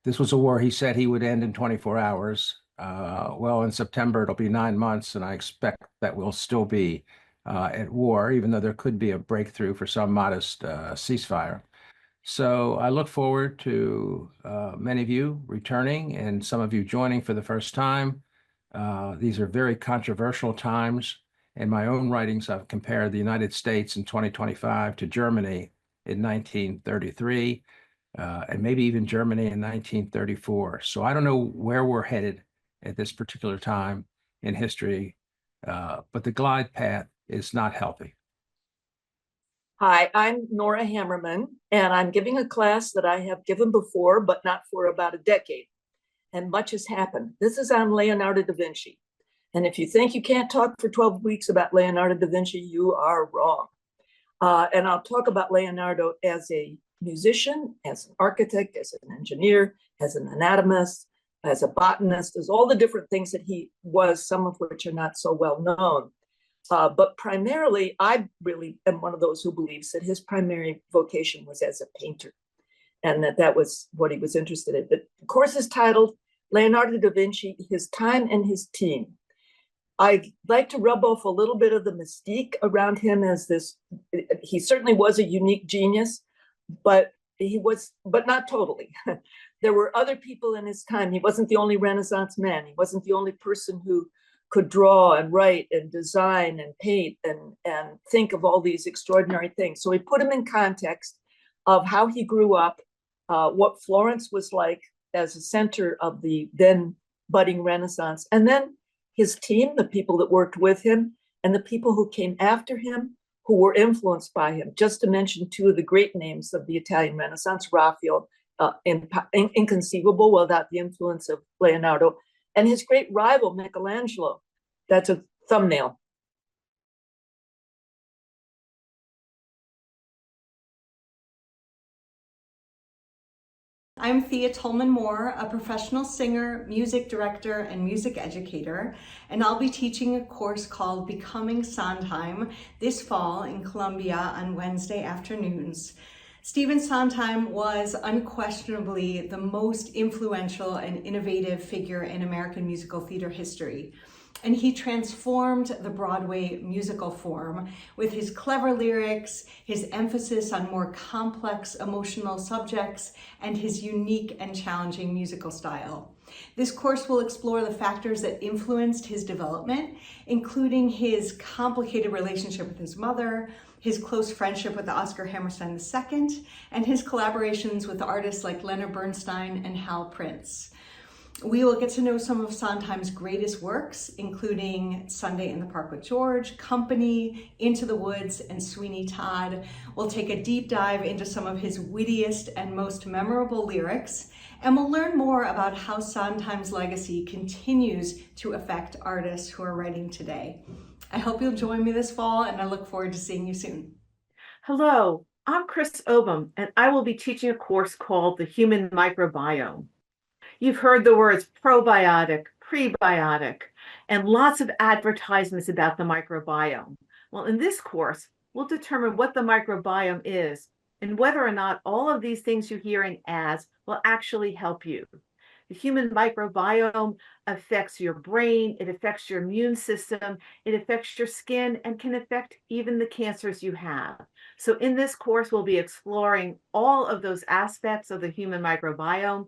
This was a war he said he would end in 24 hours. Well, in September, it'll be 9 months, and I expect that we'll still be at war, even though there could be a breakthrough for some modest ceasefire. So I look forward to many of you returning and some of you joining for the first time. These are very controversial times. In my own writings, I've compared the United States in 2025 to Germany in 1933, and maybe even Germany in 1934. So I don't know where we're headed at this particular time in history, but the glide path is not healthy. Hi, I'm Nora Hammerman, and I'm giving a class that I have given before, but not for about a decade. And much has happened. This is on Leonardo da Vinci. And if you think you can't talk for 12 weeks about Leonardo da Vinci, you are wrong. And I'll talk about Leonardo as a musician, as an architect, as an engineer, as an anatomist, as a botanist, as all the different things that he was, some of which are not so well known. But primarily, I really am one of those who believes that his primary vocation was as a painter, and that was what he was interested in. The course is titled Leonardo da Vinci, His Time and His Team. I'd like to rub off a little bit of the mystique around him as this, he certainly was a unique genius, but not totally. There were other people in his time. He wasn't the only Renaissance man. He wasn't the only person who could draw and write and design and paint and think of all these extraordinary things. So he put him in context of how he grew up, what Florence was like as a center of the then budding Renaissance, and then his team, the people that worked with him, and the people who came after him, who were influenced by him. Just to mention two of the great names of the Italian Renaissance, Raphael, inconceivable without the influence of Leonardo, and his great rival, Michelangelo. That's a thumbnail. I'm Thea Tolman-Moore, a professional singer, music director, and music educator, and I'll be teaching a course called Becoming Sondheim this fall in Columbia on Wednesday afternoons. Stephen Sondheim was unquestionably the most influential and innovative figure in American musical theater history. And he transformed the Broadway musical form with his clever lyrics, his emphasis on more complex emotional subjects, and his unique and challenging musical style. This course will explore the factors that influenced his development, including his complicated relationship with his mother, his close friendship with Oscar Hammerstein II, and his collaborations with artists like Leonard Bernstein and Hal Prince. We will get to know some of Sondheim's greatest works, including Sunday in the Park with George, Company, Into the Woods, and Sweeney Todd. We'll take a deep dive into some of his wittiest and most memorable lyrics, and we'll learn more about how Sondheim's legacy continues to affect artists who are writing today. I hope you'll join me this fall, and I look forward to seeing you soon. Hello, I'm Chris Obum, and I will be teaching a course called The Human Microbiome. You've heard the words probiotic, prebiotic, and lots of advertisements about the microbiome. Well, in this course, we'll determine what the microbiome is and whether or not all of these things you're hearing ads will actually help you. The human microbiome affects your brain, it affects your immune system, it affects your skin, and can affect even the cancers you have. So in this course, we'll be exploring all of those aspects of the human microbiome,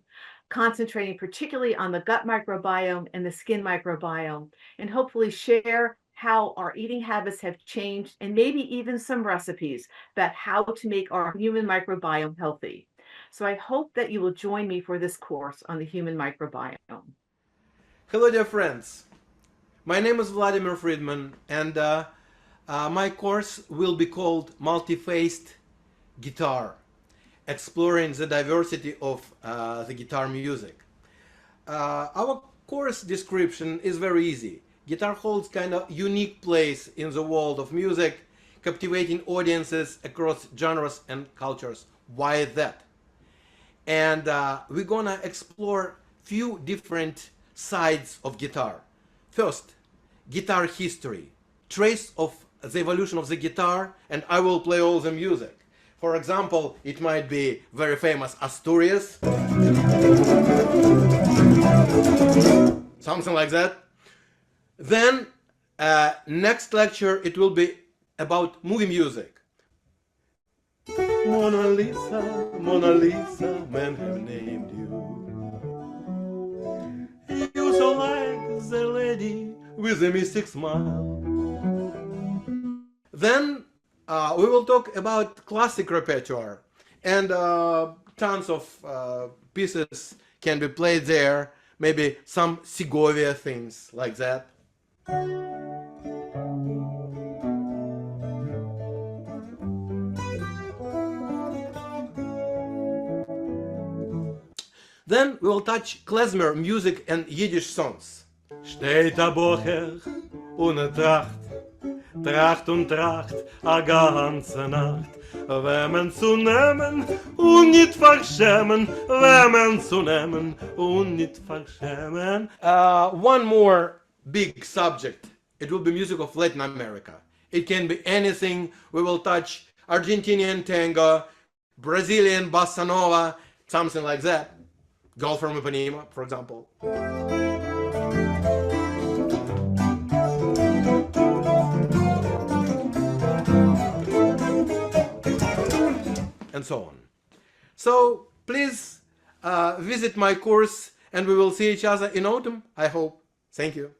concentrating particularly on the gut microbiome and the skin microbiome, and hopefully share how our eating habits have changed and maybe even some recipes about how to make our human microbiome healthy. So I hope that you will join me for this course on the human microbiome. Hello, dear friends. My name is Vladimir Friedman, and my course will be called Multi-Faced Guitar, exploring the diversity of the guitar music. Our course description is very easy. Guitar holds kind of unique place in the world of music, captivating audiences across genres and cultures. Why that? And we're gonna explore few different sides of guitar. First, guitar history, trace of the evolution of the guitar, and I will play all the music. For example, it might be very famous Asturias, something like that. Then next lecture it will be about movie music. Mona Lisa, Mona Lisa, men have named you. You so like the lady with a mystic smile. Then We will talk about classic repertoire, and tons of pieces can be played there. Maybe some Segovia things like that. Then we will touch klezmer music and Yiddish songs. Steht a Bocher und Tracht, Tracht und Tracht a ganze Nacht. Wemmen zu nehmen und nicht verschämen, wemmen zu nehmen und nicht verschämen. One more big subject. It will be music of Latin America. It can be anything. We will touch Argentinian tango, Brazilian bossa nova, something like that. Girl from Ipanema, for example. And so on. So please visit my course and we will see each other in autumn, I hope. Thank you.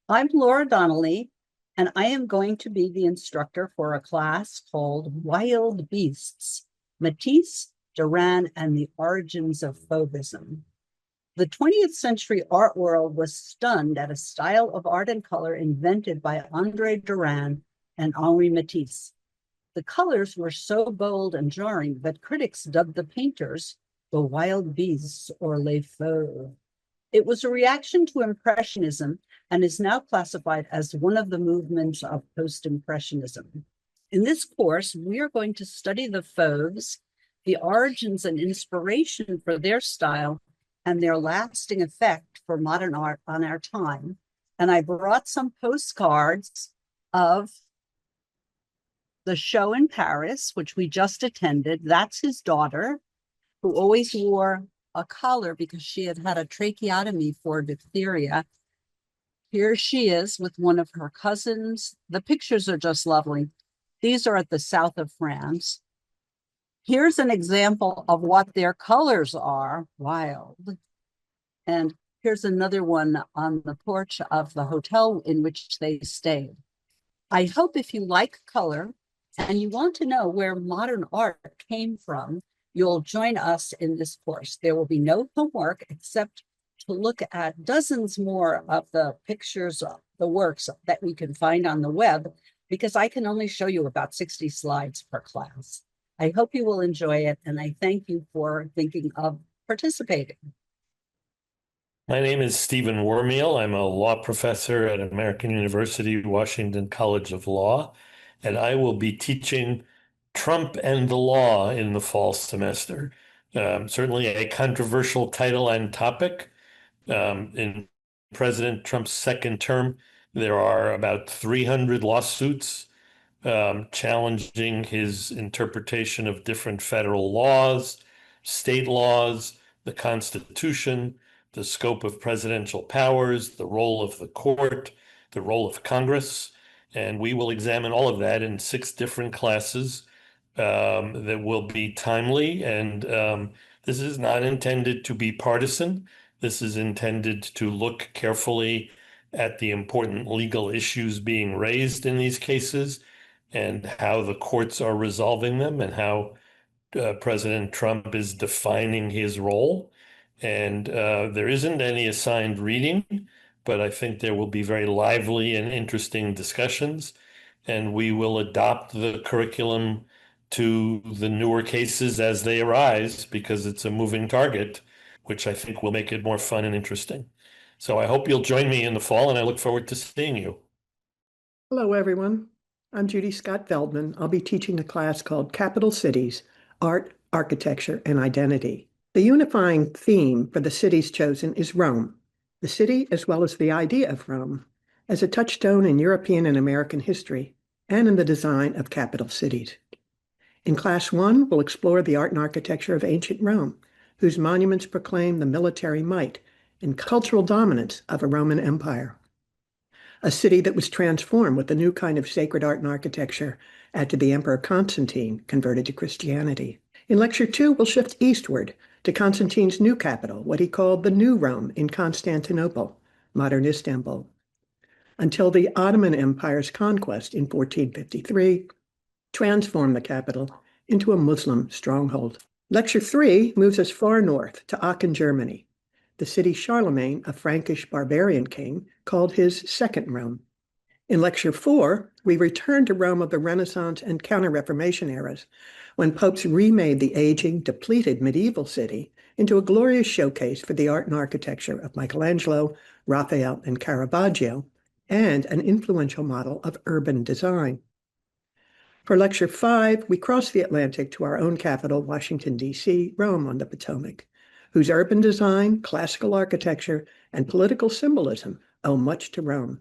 I'm Laura Donnelly, and I am going to be the instructor for a class called Wild Beasts, Matisse, Duran, and the Origins of Fauvism. The 20th century art world was stunned at a style of art and color invented by André Duran and Henri Matisse. The colors were so bold and jarring that critics dubbed the painters the wild beasts or les fauves. It was a reaction to Impressionism and is now classified as one of the movements of post-Impressionism. In this course, we are going to study the fauves, the origins and inspiration for their style, and their lasting effect for modern art on our time. And I brought some postcards of the show in Paris, which we just attended. That's his daughter, who always wore a collar because she had had a tracheotomy for diphtheria. Here she is with one of her cousins. The pictures are just lovely. These are at the south of France. Here's an example of what their colors are, wild. And here's another one on the porch of the hotel in which they stayed. I hope if you like color and you want to know where modern art came from, you'll join us in this course. There will be no homework except to look at dozens more of the pictures, the works that we can find on the web, because I can only show you about 60 slides per class. I hope you will enjoy it, and I thank you for thinking of participating. My name is Stephen Wormeal. I'm a law professor at American University, Washington College of Law, and I will be teaching Trump and the Law in the fall semester. Certainly a controversial title and topic. In President Trump's second term, there are about 300 lawsuits challenging his interpretation of different federal laws, state laws, the Constitution, the scope of presidential powers, the role of the court, the role of Congress. And we will examine all of that in 6 different classes that will be timely. And this is not intended to be partisan. This is intended to look carefully at the important legal issues being raised in these cases and how the courts are resolving them and how President Trump is defining his role. And there isn't any assigned reading, but I think there will be very lively and interesting discussions. And we will adopt the curriculum to the newer cases as they arise, because it's a moving target, which I think will make it more fun and interesting. So I hope you'll join me in the fall, and I look forward to seeing you. Hello, everyone. I'm Judy Scott Feldman. I'll be teaching a class called Capital Cities, Art, Architecture, and Identity. The unifying theme for the cities chosen is Rome, the city as well as the idea of Rome, as a touchstone in European and American history and in the design of capital cities. In Class 1, we'll explore the art and architecture of ancient Rome, whose monuments proclaim the military might and cultural dominance of a Roman Empire. A city that was transformed with a new kind of sacred art and architecture after the Emperor Constantine converted to Christianity. In Lecture 2, we'll shift eastward to Constantine's new capital, what he called the New Rome in Constantinople, modern Istanbul. Until the Ottoman Empire's conquest in 1453, transform the capital into a Muslim stronghold. Lecture 3 moves us far north to Aachen, Germany. The city Charlemagne, a Frankish barbarian king, called his second Rome. In Lecture 4, we return to Rome of the Renaissance and Counter-Reformation eras, when popes remade the aging, depleted medieval city into a glorious showcase for the art and architecture of Michelangelo, Raphael, and Caravaggio, and an influential model of urban design. For Lecture 5, we cross the Atlantic to our own capital, Washington, D.C., Rome on the Potomac, whose urban design, classical architecture, and political symbolism owe much to Rome.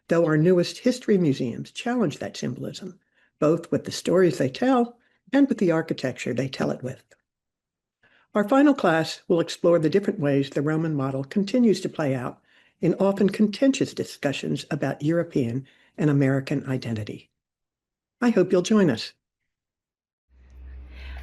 Though our newest history museums challenge that symbolism, both with the stories they tell and with the architecture they tell it with. Our final class will explore the different ways the Roman model continues to play out in often contentious discussions about European and American identity. I hope you'll join us.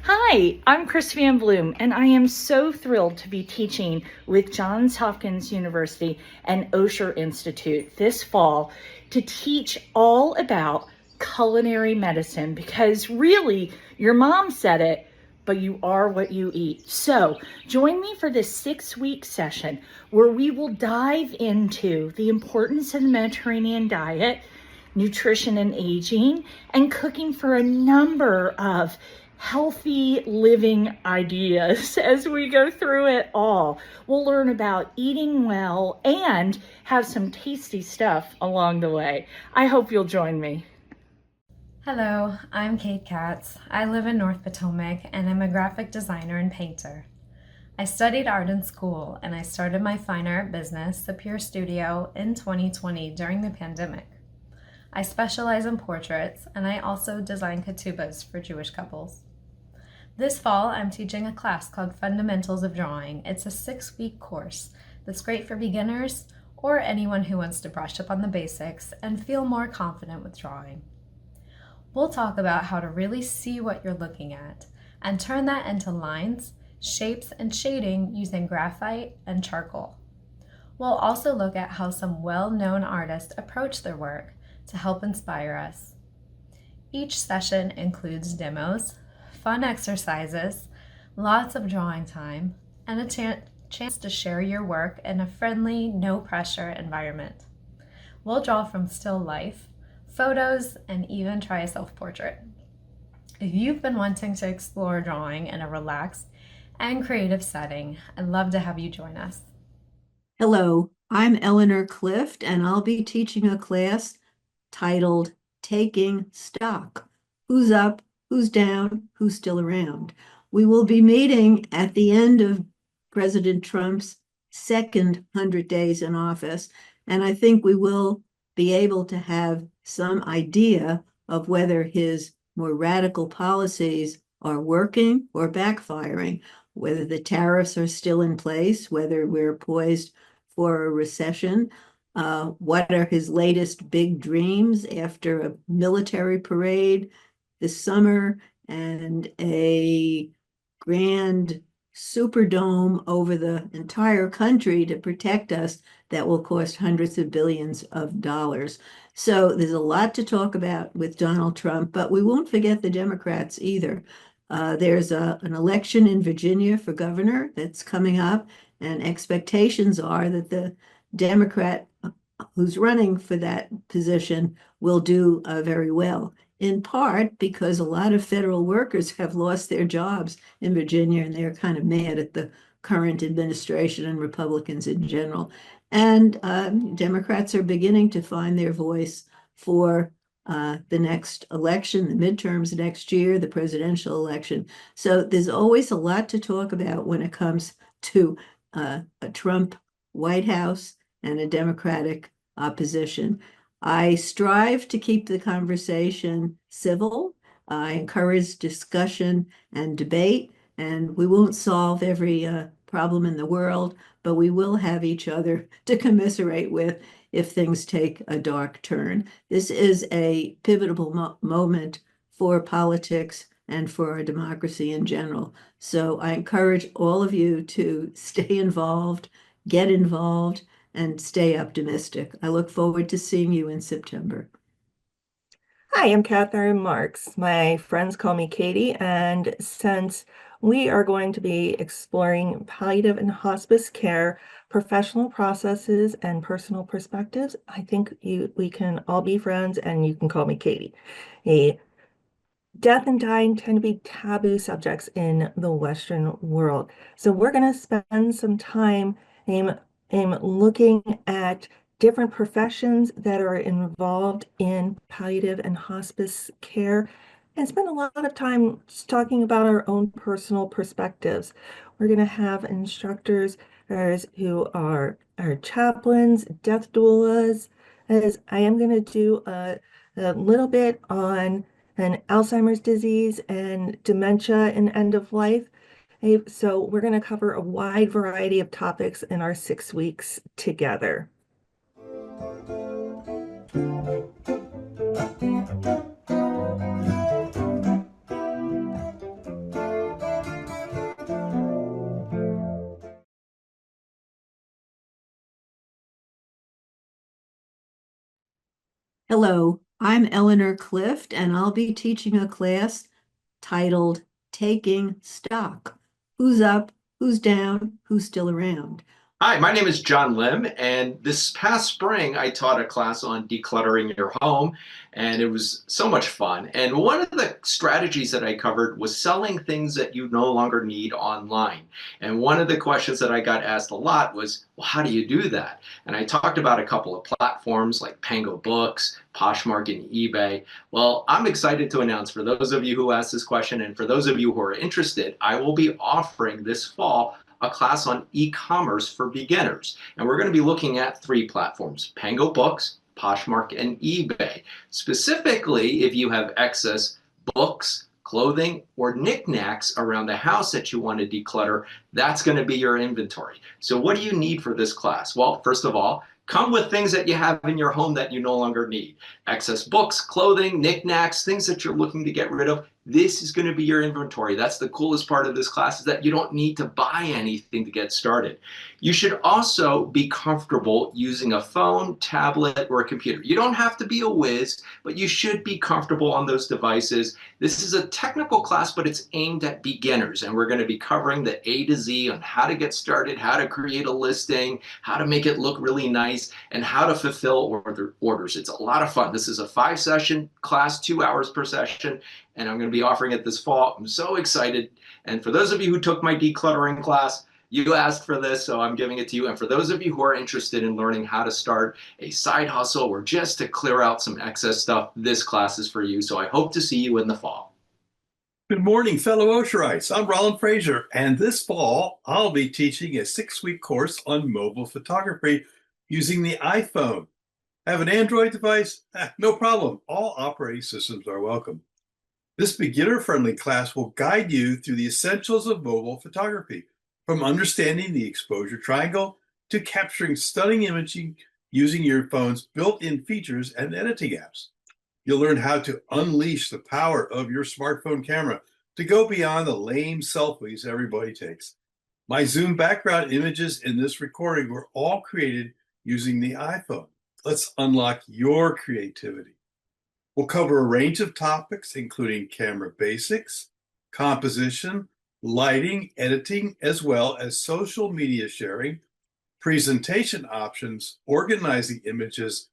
Hi, I'm Chris Van Bloom, and I am so thrilled to be teaching with Johns Hopkins University and Osher Institute this fall to teach all about culinary medicine, because really, your mom said it, but you are what you eat. So join me for this 6-week session where we will dive into the importance of the Mediterranean diet, nutrition and aging, and cooking for a number of healthy living ideas as we go through it all. We'll learn about eating well and have some tasty stuff along the way. I hope you'll join me. Hello, I'm Kate Katz. I live in North Potomac and I'm a graphic designer and painter. I studied art in school and I started my fine art business, The Pure Studio, in 2020 during the pandemic. I specialize in portraits and I also design ketubas for Jewish couples. This fall, I'm teaching a class called Fundamentals of Drawing. It's a 6-week course that's great for beginners or anyone who wants to brush up on the basics and feel more confident with drawing. We'll talk about how to really see what you're looking at and turn that into lines, shapes, and shading using graphite and charcoal. We'll also look at how some well-known artists approach their work to help inspire us. Each session includes demos, fun exercises, lots of drawing time, and a chance to share your work in a friendly, no-pressure environment. We'll draw from still life, photos, and even try a self-portrait. If you've been wanting to explore drawing in a relaxed and creative setting, I'd love to have you join us. Hello, I'm Eleanor Clift, and I'll be teaching a class titled Taking Stock. Who's up, who's down, who's still around? We will be meeting at the end of President Trump's second 100 days in office, and I think we will be able to have some idea of whether his more radical policies are working or backfiring, whether the tariffs are still in place, whether we're poised for a recession, what are his latest big dreams after a military parade this summer and a grand Superdome over the entire country to protect us that will cost hundreds of billions of dollars. So there's a lot to talk about with Donald Trump, but we won't forget the Democrats either. There's an election in Virginia for governor that's coming up, and expectations are that the Democrat who's running for that position will do very well, in part because a lot of federal workers have lost their jobs in Virginia, and they're kind of mad at the current administration and Republicans in general. And Democrats are beginning to find their voice for the next election, the midterms next year, the presidential election. So there's always a lot to talk about when it comes to a Trump White House and a Democratic opposition. I strive to keep the conversation civil. I encourage discussion and debate, and we won't solve every problem in the world, but we will have each other to commiserate with if things take a dark turn. This is a pivotal moment for politics and for our democracy in general. So I encourage all of you to stay involved, get involved, and stay optimistic. I look forward to seeing you in September. Hi, I'm Catherine Marks. My friends call me Katie, and since we are going to be exploring palliative and hospice care, professional processes, and personal perspectives, I think we can all be friends, and you can call me Katie. Death and dying tend to be taboo subjects in the Western world. So we're going to spend some time looking at different professions that are involved in palliative and hospice care and spend a lot of time just talking about our own personal perspectives. We're going to have instructors who are chaplains, death doulas, as I am going to do a little bit on and Alzheimer's disease and dementia and end of life. So we're going to cover a wide variety of topics in our 6 weeks together. Hello, I'm Eleanor Clift, and I'll be teaching a class titled Taking Stock. Who's up? Who's down? Who's still around? Hi, my name is John Lim, and this past spring I taught a class on decluttering your home, and it was so much fun. And one of the strategies that I covered was selling things that you no longer need online. And one of the questions that I got asked a lot was, well, how do you do that? And I talked about a couple of platforms like Pango Books, Poshmark, and eBay. Well, I'm excited to announce for those of you who asked this question and for those of you who are interested, I will be offering this fall a class on e-commerce for beginners. And we're going to be looking at 3 platforms, Pango Books, Poshmark, and eBay. Specifically, if you have excess books, clothing, or knickknacks around the house that you want to declutter, that's going to be your inventory. So what do you need for this class? Well, first of all, come with things that you have in your home that you no longer need. Excess books, clothing, knickknacks, things that you're looking to get rid of. This is going to be your inventory. That's the coolest part of this class, is that you don't need to buy anything to get started. You should also be comfortable using a phone, tablet, or a computer. You don't have to be a whiz, but you should be comfortable on those devices. This is a technical class, but it's aimed at beginners, and we're going to be covering the A to Z on how to get started, how to create a listing, how to make it look really nice, and how to fulfill orders. It's a lot of fun. This is a 5-session class, 2 hours per session, and I'm going to be offering it this fall. I'm so excited. And for those of you who took my decluttering class, you asked for this, so I'm giving it to you. And for those of you who are interested in learning how to start a side hustle or just to clear out some excess stuff, this class is for you. So I hope to see you in the fall. Good morning, fellow Osherites. I'm Roland Frazier, and this fall, I'll be teaching a 6-week course on mobile photography using the iPhone. Have an Android device? No problem. All operating systems are welcome. This beginner-friendly class will guide you through the essentials of mobile photography, from understanding the exposure triangle to capturing stunning imaging using your phone's built-in features and editing apps. You'll learn how to unleash the power of your smartphone camera to go beyond the lame selfies everybody takes. My Zoom background images in this recording were all created using the iPhone. Let's unlock your creativity. We'll cover a range of topics, including camera basics, composition, lighting, editing, as well as social media sharing, presentation options, organizing images,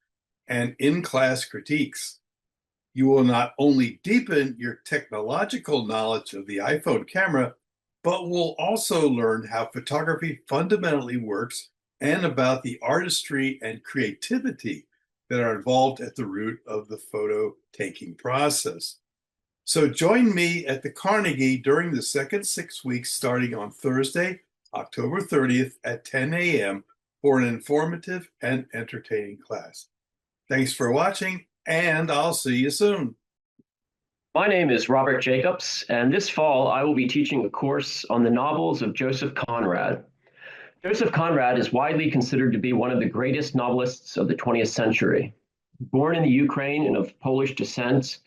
and in-class critiques. You will not only deepen your technological knowledge of the iPhone camera, but will also learn how photography fundamentally works and about the artistry and creativity that are involved at the root of the photo taking process. So join me at the Carnegie during the second 6 weeks starting on Thursday, October 30th at 10 a.m. for an informative and entertaining class. Thanks for watching, and I'll see you soon. My name is Robert Jacobs, and this fall I will be teaching a course on the novels of Joseph Conrad. Joseph Conrad is widely considered to be one of the greatest novelists of the 20th century. Born in the Ukraine and of Polish descent,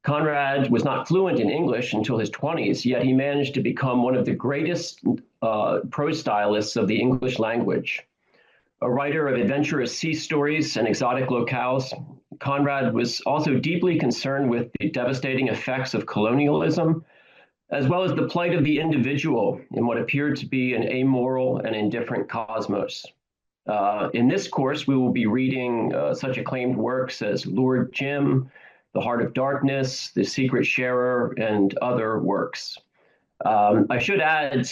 Conrad was not fluent in English until his 20s, yet he managed to become one of the greatest prose stylists of the English language. A writer of adventurous sea stories and exotic locales, Conrad was also deeply concerned with the devastating effects of colonialism, as well as the plight of the individual in what appeared to be an amoral and indifferent cosmos. In this course, we will be reading such acclaimed works as Lord Jim, The Heart of Darkness, The Secret Sharer, and other works. I should add,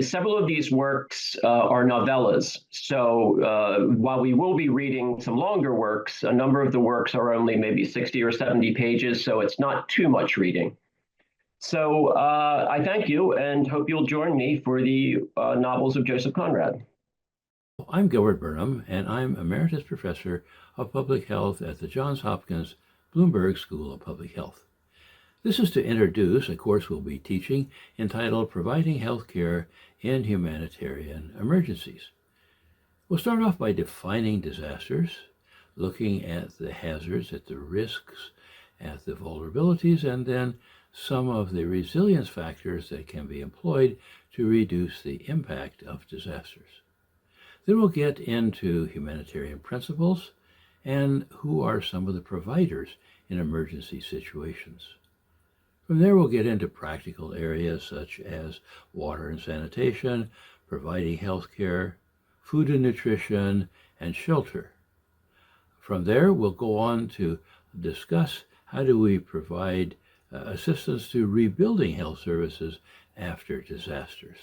several of these works are novellas. So while we will be reading some longer works, a number of the works are only maybe 60 or 70 pages, so it's not too much reading. So I thank you and hope you'll join me for the novels of Joseph Conrad. I'm Gilbert Burnham, and I'm Emeritus Professor of Public Health at the Johns Hopkins Bloomberg School of Public Health. This is to introduce a course we'll be teaching entitled Providing Health Care in Humanitarian Emergencies. We'll start off by defining disasters, looking at the hazards, at the risks, at the vulnerabilities, and then some of the resilience factors that can be employed to reduce the impact of disasters. Then we'll get into humanitarian principles and who are some of the providers in emergency situations. From there, we'll get into practical areas such as water and sanitation, providing health care, food and nutrition, and shelter. From there, we'll go on to discuss how do we provide assistance to rebuilding health services after disasters.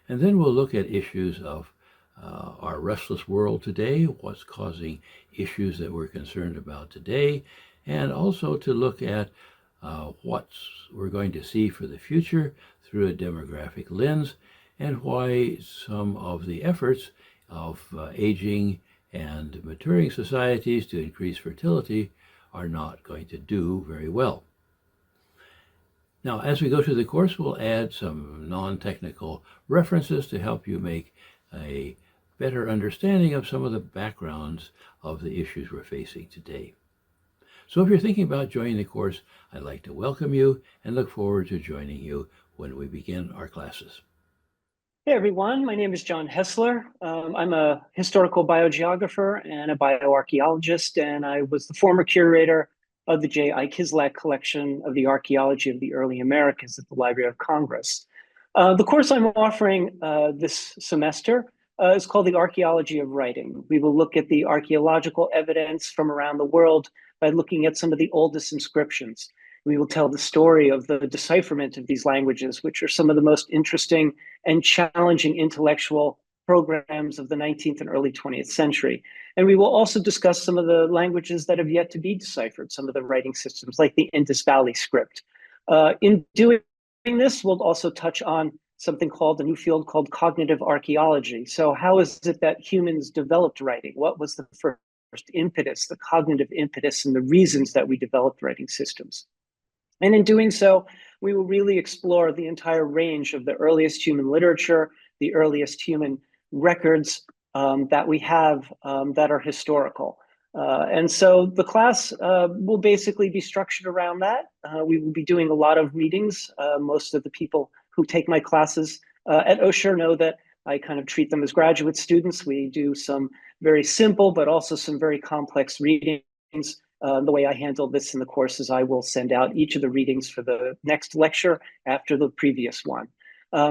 And then we'll look at issues of our restless world today, what's causing issues that we're concerned about today, and also to look at what we're going to see for the future through a demographic lens, and why some of the efforts of aging and maturing societies to increase fertility are not going to do very well. Now, as we go through the course, we'll add some non-technical references to help you make a better understanding of some of the backgrounds of the issues we're facing today. So if you're thinking about joining the course, I'd like to welcome you and look forward to joining you when we begin our classes. Hey everyone, my name is John Hessler. I'm a historical biogeographer and a bioarchaeologist, and I was the former curator of the J. I. Kislak collection of the archaeology of the early Americas at the Library of Congress. The course I'm offering this semester is called the Archaeology of Writing. We will look at the archaeological evidence from around the world by looking at some of the oldest inscriptions. We will tell the story of the decipherment of these languages, which are some of the most interesting and challenging intellectual programs of the 19th and early 20th century. And we will also discuss some of the languages that have yet to be deciphered, some of the writing systems like the Indus Valley script. In doing this, we'll also touch on something called a new field called cognitive archaeology. So how is it that humans developed writing? What was the first impetus, the cognitive impetus, and the reasons that we developed writing systems? And in doing so, we will really explore the entire range of the earliest human literature, the earliest human records that we have that are historical. And so the class will basically be structured around that. We will be doing a lot of readings. Most of the people who take my classes at Osher know that I kind of treat them as graduate students. We do some very simple, but also some very complex readings. The way I handle this in the course is I will send out each of the readings for the next lecture after the previous one.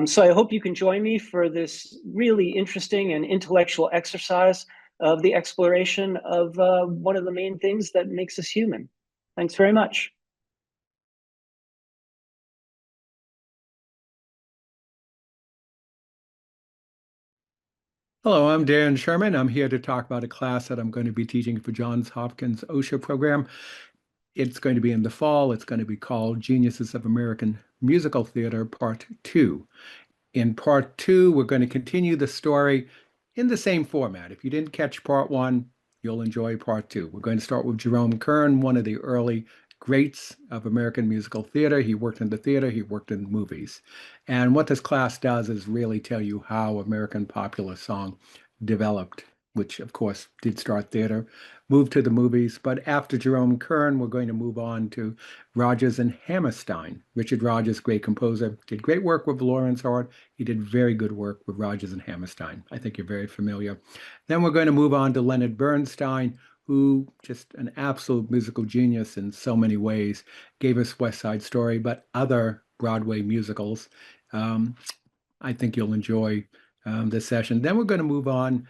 So I hope you can join me for this really interesting and intellectual exercise of the exploration of one of the main things that makes us human. Thanks very much. Hello, I'm Dan Sherman. I'm here to talk about a class that I'm going to be teaching for Johns Hopkins Osher program. It's going to be in the fall. It's going to be called Geniuses of American Musical Theater, Part 2. In Part 2, we're going to continue the story in the same format. If you didn't catch Part 1, you'll enjoy Part 2. We're going to start with Jerome Kern, one of the early greats of American musical theater. He worked in the theater, he worked in movies. And what this class does is really tell you how American popular song developed, which of course did start theater, moved to the movies. But after Jerome Kern, we're going to move on to Rodgers and Hammerstein. Richard Rodgers, great composer, did great work with Lawrence Hart. He did very good work with Rodgers and Hammerstein. I think you're very familiar. Then we're going to move on to Leonard Bernstein, who just an absolute musical genius in so many ways, gave us West Side Story, but other Broadway musicals. Um, I think you'll enjoy this session. Then we're going to move on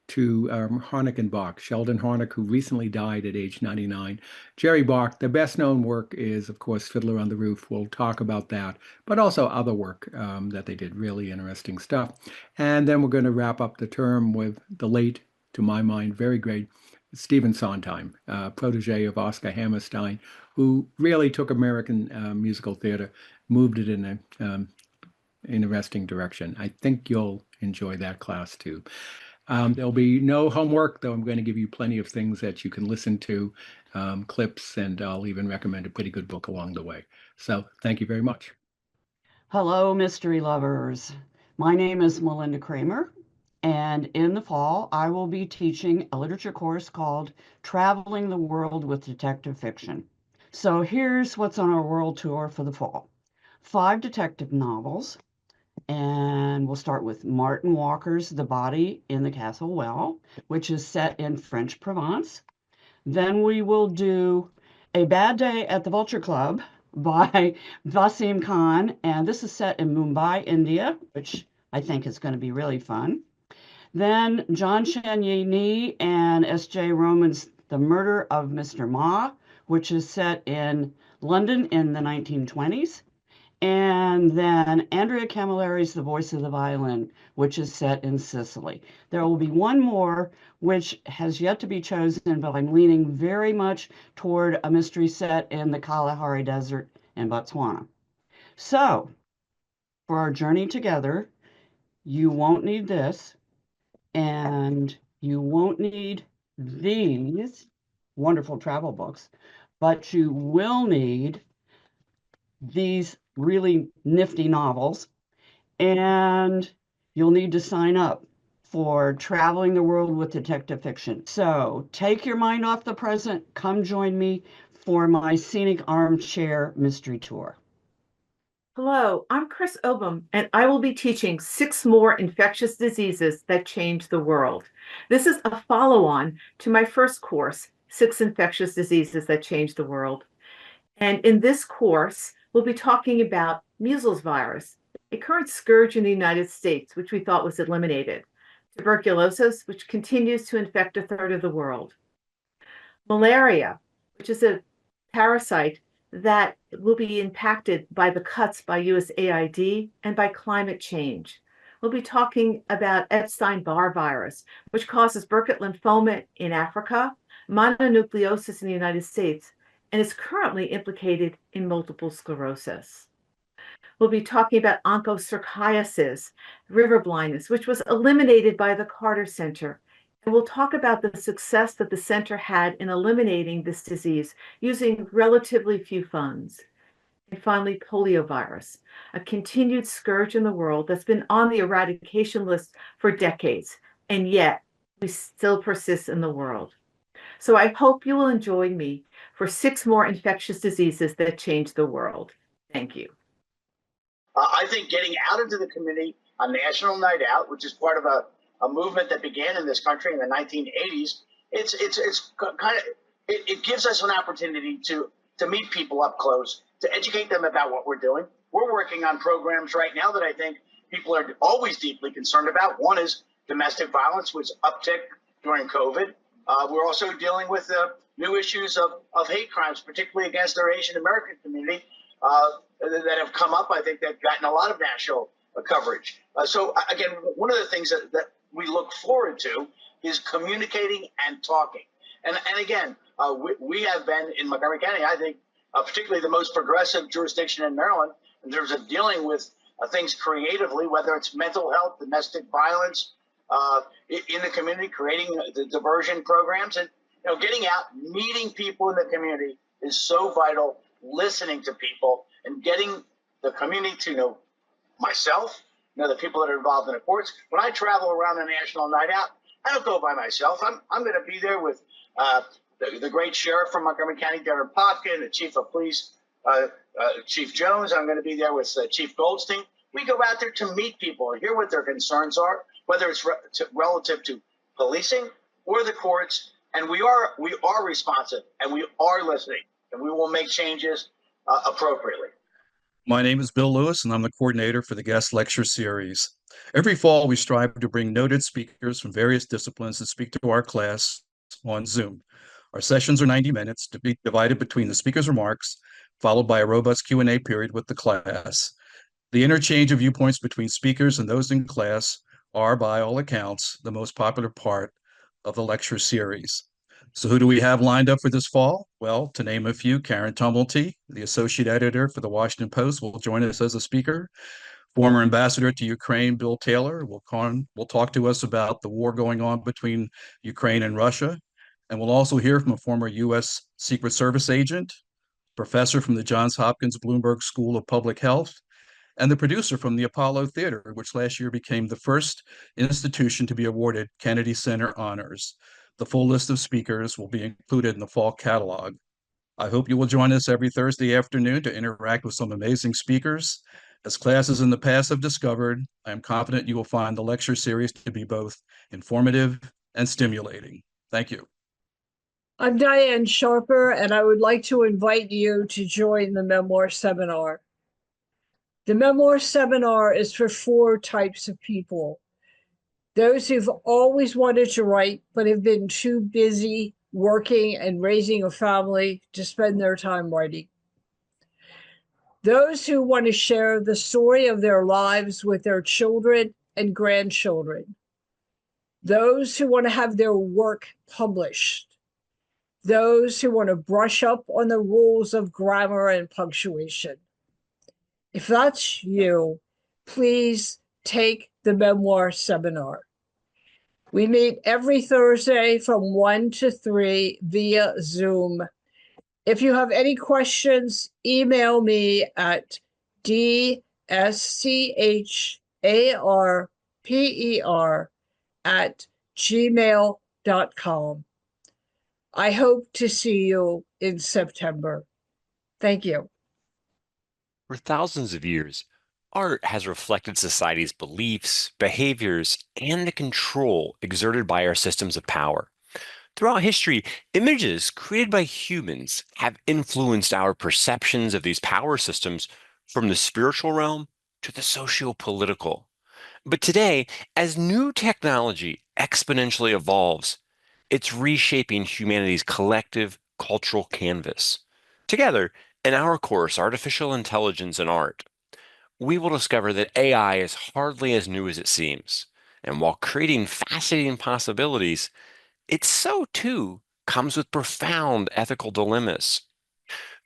to Harnick and Bach, Sheldon Harnick, who recently died at age 99. Jerry Bach, the best known work is, of course, Fiddler on the Roof. We'll talk about that, but also other work that they did, really interesting stuff. And then we're going to wrap up the term with the late, to my mind, very great Stephen Sondheim, protege of Oscar Hammerstein, who really took American musical theater, moved it in a interesting direction. I think you'll enjoy that class too. There'll be no homework, though I'm going to give you plenty of things that you can listen to, clips, and I'll even recommend a pretty good book along the way. So thank you very much. Hello, mystery lovers. My name is Melinda Kramer, and in the fall, I will be teaching a literature course called Traveling the World with Detective Fiction. So here's what's on our world tour for the fall. 5 detective novels, and we'll start with Martin Walker's The Body in the Castle Well, which is set in French Provence. Then we will do A Bad Day at the Vulture Club by Wasim Khan, and this is set in Mumbai, India, which I think is going to be really fun. Then John Chanye Nee and S.J. Roman's The Murder of Mr. Ma, which is set in London in the 1920s. And then Andrea Camilleri's The Voice of the Violin, which is set in Sicily. There will be one more, which has yet to be chosen, but I'm leaning very much toward a mystery set in the Kalahari Desert in Botswana. So, for our journey together, you won't need this, and you won't need these wonderful travel books, but you will need these really nifty novels, and you'll need to sign up for Traveling the World with Detective Fiction. So take your mind off the present. Come join me for my scenic armchair mystery tour. Hello, I'm Chris Obum, and I will be teaching 6 more infectious diseases that change the world. This is a follow-on to my first course, 6 infectious diseases that change the world. And in this course, we'll be talking about measles virus, a current scourge in the United States, which we thought was eliminated, tuberculosis, which continues to infect 1/3 of the world, malaria, which is a parasite that will be impacted by the cuts by USAID and by climate change. We'll be talking about Epstein-Barr virus, which causes Burkitt lymphoma in Africa, mononucleosis in the United States, and is currently implicated in multiple sclerosis. We'll be talking about onchocerciasis, river blindness, which was eliminated by the Carter Center. And we'll talk about the success that the center had in eliminating this disease using relatively few funds. And finally, poliovirus, a continued scourge in the world that's been on the eradication list for decades, and yet we still persist in the world. So I hope you will join me for 6 more infectious diseases that change the world. Thank you. I think getting out into the community, a national night out, which is part of a movement that began in this country in the 1980s, it gives us an opportunity to meet people up close, to educate them about what we're doing. We're working on programs right now that I think people are always deeply concerned about. One is domestic violence, which uptick during COVID. We're also dealing with new issues of hate crimes, particularly against our Asian American community, that have come up. I think they've gotten a lot of national coverage. So again, one of the things that we look forward to is communicating and talking. And again, we have been in Montgomery County, I think, particularly the most progressive jurisdiction in Maryland in terms of dealing with things creatively, whether it's mental health, domestic violence, in the community, creating the diversion programs, and getting out, meeting people in the community is so vital. Listening to people and getting the community to know myself, the people that are involved in the courts. When I travel around a national night out, I don't go by myself. I'm going to be there with the great sheriff from Montgomery County, Darren Popkin, the chief of police, Chief Jones. I'm going to be there with Chief Goldstein. We go out there to meet people and hear what their concerns are, whether it's relative to policing or the courts, And we are responsive, and we are listening, and we will make changes appropriately. My name is Bill Lewis, and I'm the coordinator for the guest lecture series. Every fall, we strive to bring noted speakers from various disciplines to speak to our class on Zoom. Our sessions are 90 minutes to be divided between the speaker's remarks, followed by a robust Q&A period with the class. The interchange of viewpoints between speakers and those in class are, by all accounts, the most popular part of the lecture series. So who do we have lined up for this fall? Well, to name a few, Karen Tumblety, the associate editor for the Washington Post, will join us as a speaker. Former ambassador to Ukraine, Bill Taylor, will talk to us about the war going on between Ukraine and Russia. And we'll also hear from a former U.S. Secret Service agent, professor from the Johns Hopkins Bloomberg School of Public Health, and the producer from the Apollo Theater, which last year became the first institution to be awarded Kennedy Center honors. The full list of speakers will be included in the fall catalog. I hope you will join us every Thursday afternoon to interact with some amazing speakers. As classes in the past have discovered, I am confident you will find the lecture series to be both informative and stimulating. Thank you. I'm Diane Sharper, and I would like to invite you to join the memoir seminar. The memoir seminar is for 4 types of people. Those who've always wanted to write, but have been too busy working and raising a family to spend their time writing. Those who want to share the story of their lives with their children and grandchildren. Those who want to have their work published. Those who want to brush up on the rules of grammar and punctuation. If that's you, please take the memoir seminar. We meet every Thursday from 1 to 3 via Zoom. If you have any questions, email me at dscharper@gmail.com. I hope to see you in September. Thank you. For thousands of years, art has reflected society's beliefs, behaviors, and the control exerted by our systems of power. Throughout history, images created by humans have influenced our perceptions of these power systems from the spiritual realm to the socio-political. But today, as new technology exponentially evolves, it's reshaping humanity's collective cultural canvas. Together, in our course, Artificial Intelligence and Art, we will discover that AI is hardly as new as it seems. And while creating fascinating possibilities, it so too comes with profound ethical dilemmas.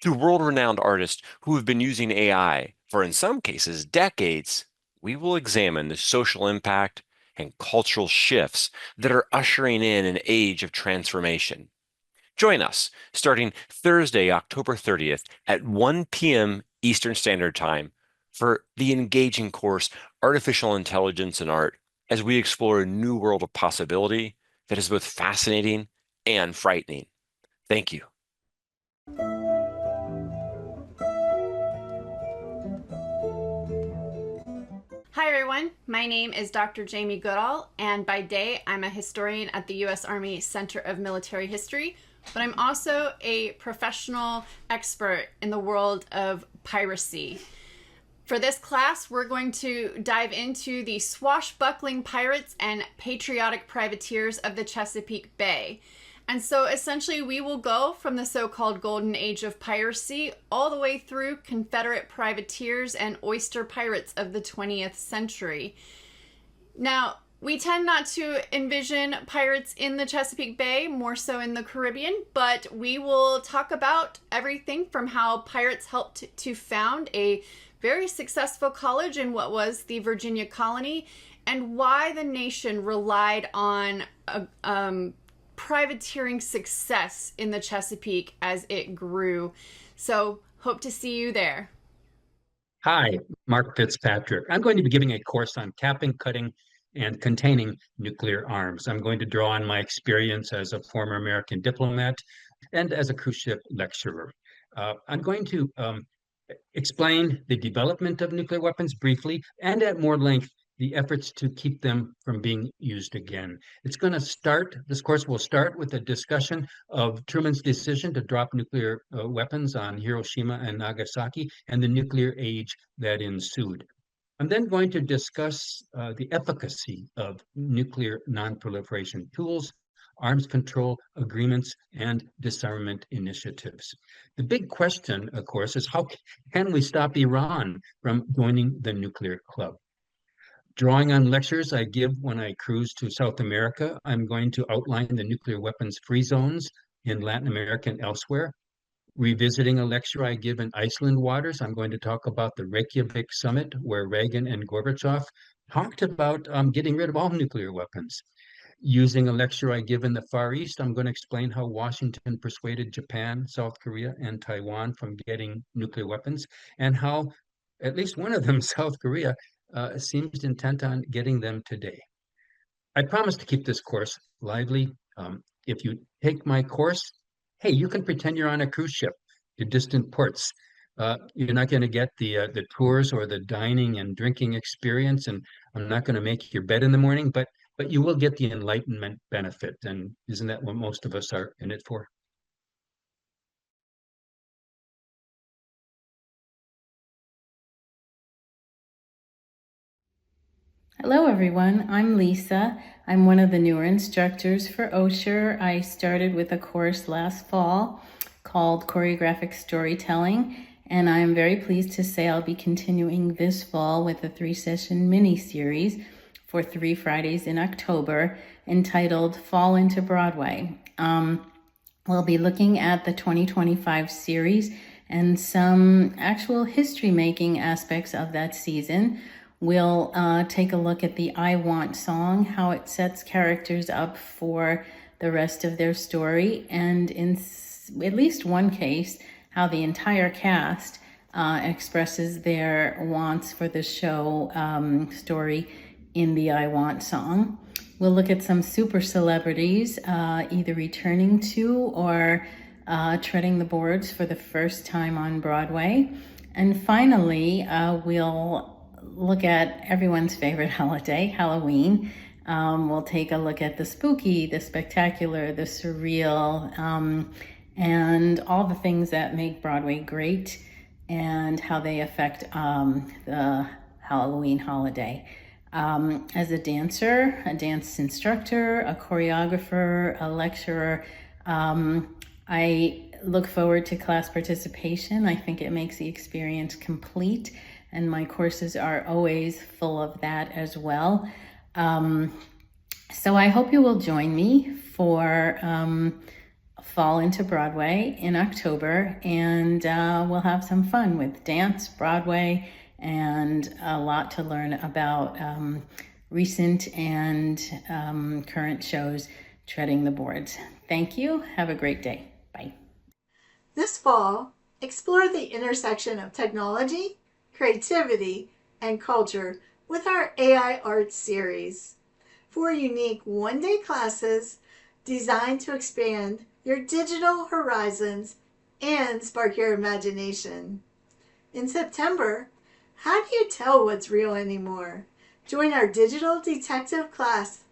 Through world-renowned artists who have been using AI for, in some cases, decades, we will examine the social impact and cultural shifts that are ushering in an age of transformation. Join us starting Thursday, October 30th at 1 p.m. Eastern Standard Time for the engaging course Artificial Intelligence and Art as we explore a new world of possibility that is both fascinating and frightening. Thank you. Hi everyone, my name is Dr. Jamie Goodall, and by day I'm a historian at the U.S. Army Center of Military History, but I'm also a professional expert in the world of piracy. For this class, we're going to dive into the swashbuckling pirates and patriotic privateers of the Chesapeake Bay. And so essentially we will go from the so-called golden age of piracy all the way through Confederate privateers and oyster pirates of the 20th century. Now, we tend not to envision pirates in the Chesapeake Bay, more so in the Caribbean, but we will talk about everything from how pirates helped to found a very successful college in what was the Virginia colony, and why the nation relied on privateering success in the Chesapeake as it grew. So hope to see you there. Hi, Mark Fitzpatrick. I'm going to be giving a course on capping, cutting, and containing nuclear arms. I'm going to draw on my experience as a former American diplomat and as a cruise ship lecturer. I'm going to explain the development of nuclear weapons briefly and at more length the efforts to keep them from being used again. This course will start with a discussion of Truman's decision to drop nuclear weapons on Hiroshima and Nagasaki and the nuclear age that ensued. I'm then going to discuss the efficacy of nuclear nonproliferation tools, arms control agreements, and disarmament initiatives. The big question, of course, is how can we stop Iran from joining the nuclear club? Drawing on lectures I give when I cruise to South America, I'm going to outline the nuclear weapons free zones in Latin America and elsewhere. Revisiting a lecture I give in Iceland waters, I'm going to talk about the Reykjavik summit where Reagan and Gorbachev talked about getting rid of all nuclear weapons. Using a lecture I give in the Far East, I'm going to explain how Washington persuaded Japan, South Korea, and Taiwan from getting nuclear weapons, and how at least one of them, South Korea, seems intent on getting them today. I promise to keep this course lively. If you take my course, hey, you can pretend you're on a cruise ship to distant ports. You're not going to get the tours or the dining and drinking experience, and I'm not going to make your bed in the morning, but you will get the enlightenment benefit. And isn't that what most of us are in it for? Hello everyone, I'm Lisa. I'm one of the newer instructors for Osher. I started with a course last fall called Choreographic Storytelling, and I'm very pleased to say I'll be continuing this fall with a 3-session mini-series for 3 Fridays in October entitled Fall into Broadway. We'll be looking at the 2025 series and some actual history-making aspects of that season. We'll take a look at the I Want song, how it sets characters up for the rest of their story, and in at least one case, how the entire cast expresses their wants for the show story in the I Want song. We'll look at some super celebrities either returning to or treading the boards for the first time on Broadway. And finally, we'll look at everyone's favorite holiday, Halloween. We'll take a look at the spooky, the spectacular, the surreal, and all the things that make Broadway great and how they affect the Halloween holiday. As a dancer, a dance instructor, a choreographer, a lecturer, I look forward to class participation. I think it makes the experience complete, and my courses are always full of that as well. So I hope you will join me for Fall into Broadway in October, and we'll have some fun with dance, Broadway, and a lot to learn about recent and current shows treading the boards. Thank you. Have a great day. Bye. This fall, explore the intersection of technology, creativity, and culture with our AI Arts series. 4 unique one-day classes designed to expand your digital horizons and spark your imagination. In September, how do you tell what's real anymore? Join our digital detective class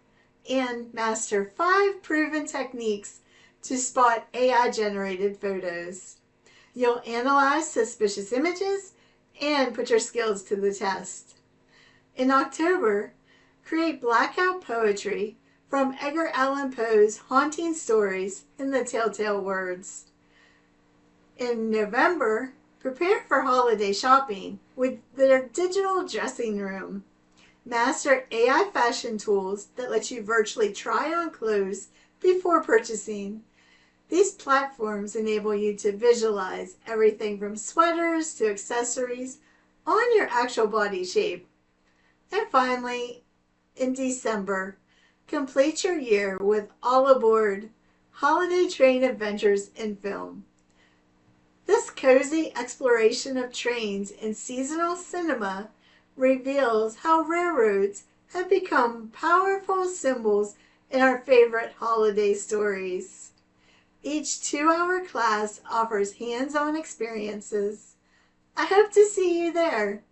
and master 5 proven techniques to spot AI-generated photos. You'll analyze suspicious images and put your skills to the test. In October, create blackout poetry from Edgar Allan Poe's haunting stories in the Telltale Words. In November, prepare for holiday shopping with their digital dressing room. Master AI fashion tools that let you virtually try on clothes before purchasing. These platforms enable you to visualize everything from sweaters to accessories on your actual body shape. And finally, in December, complete your year with All Aboard Holiday Train Adventures in Film. This cozy exploration of trains in seasonal cinema reveals how railroads have become powerful symbols in our favorite holiday stories. Each 2-hour class offers hands-on experiences. I hope to see you there.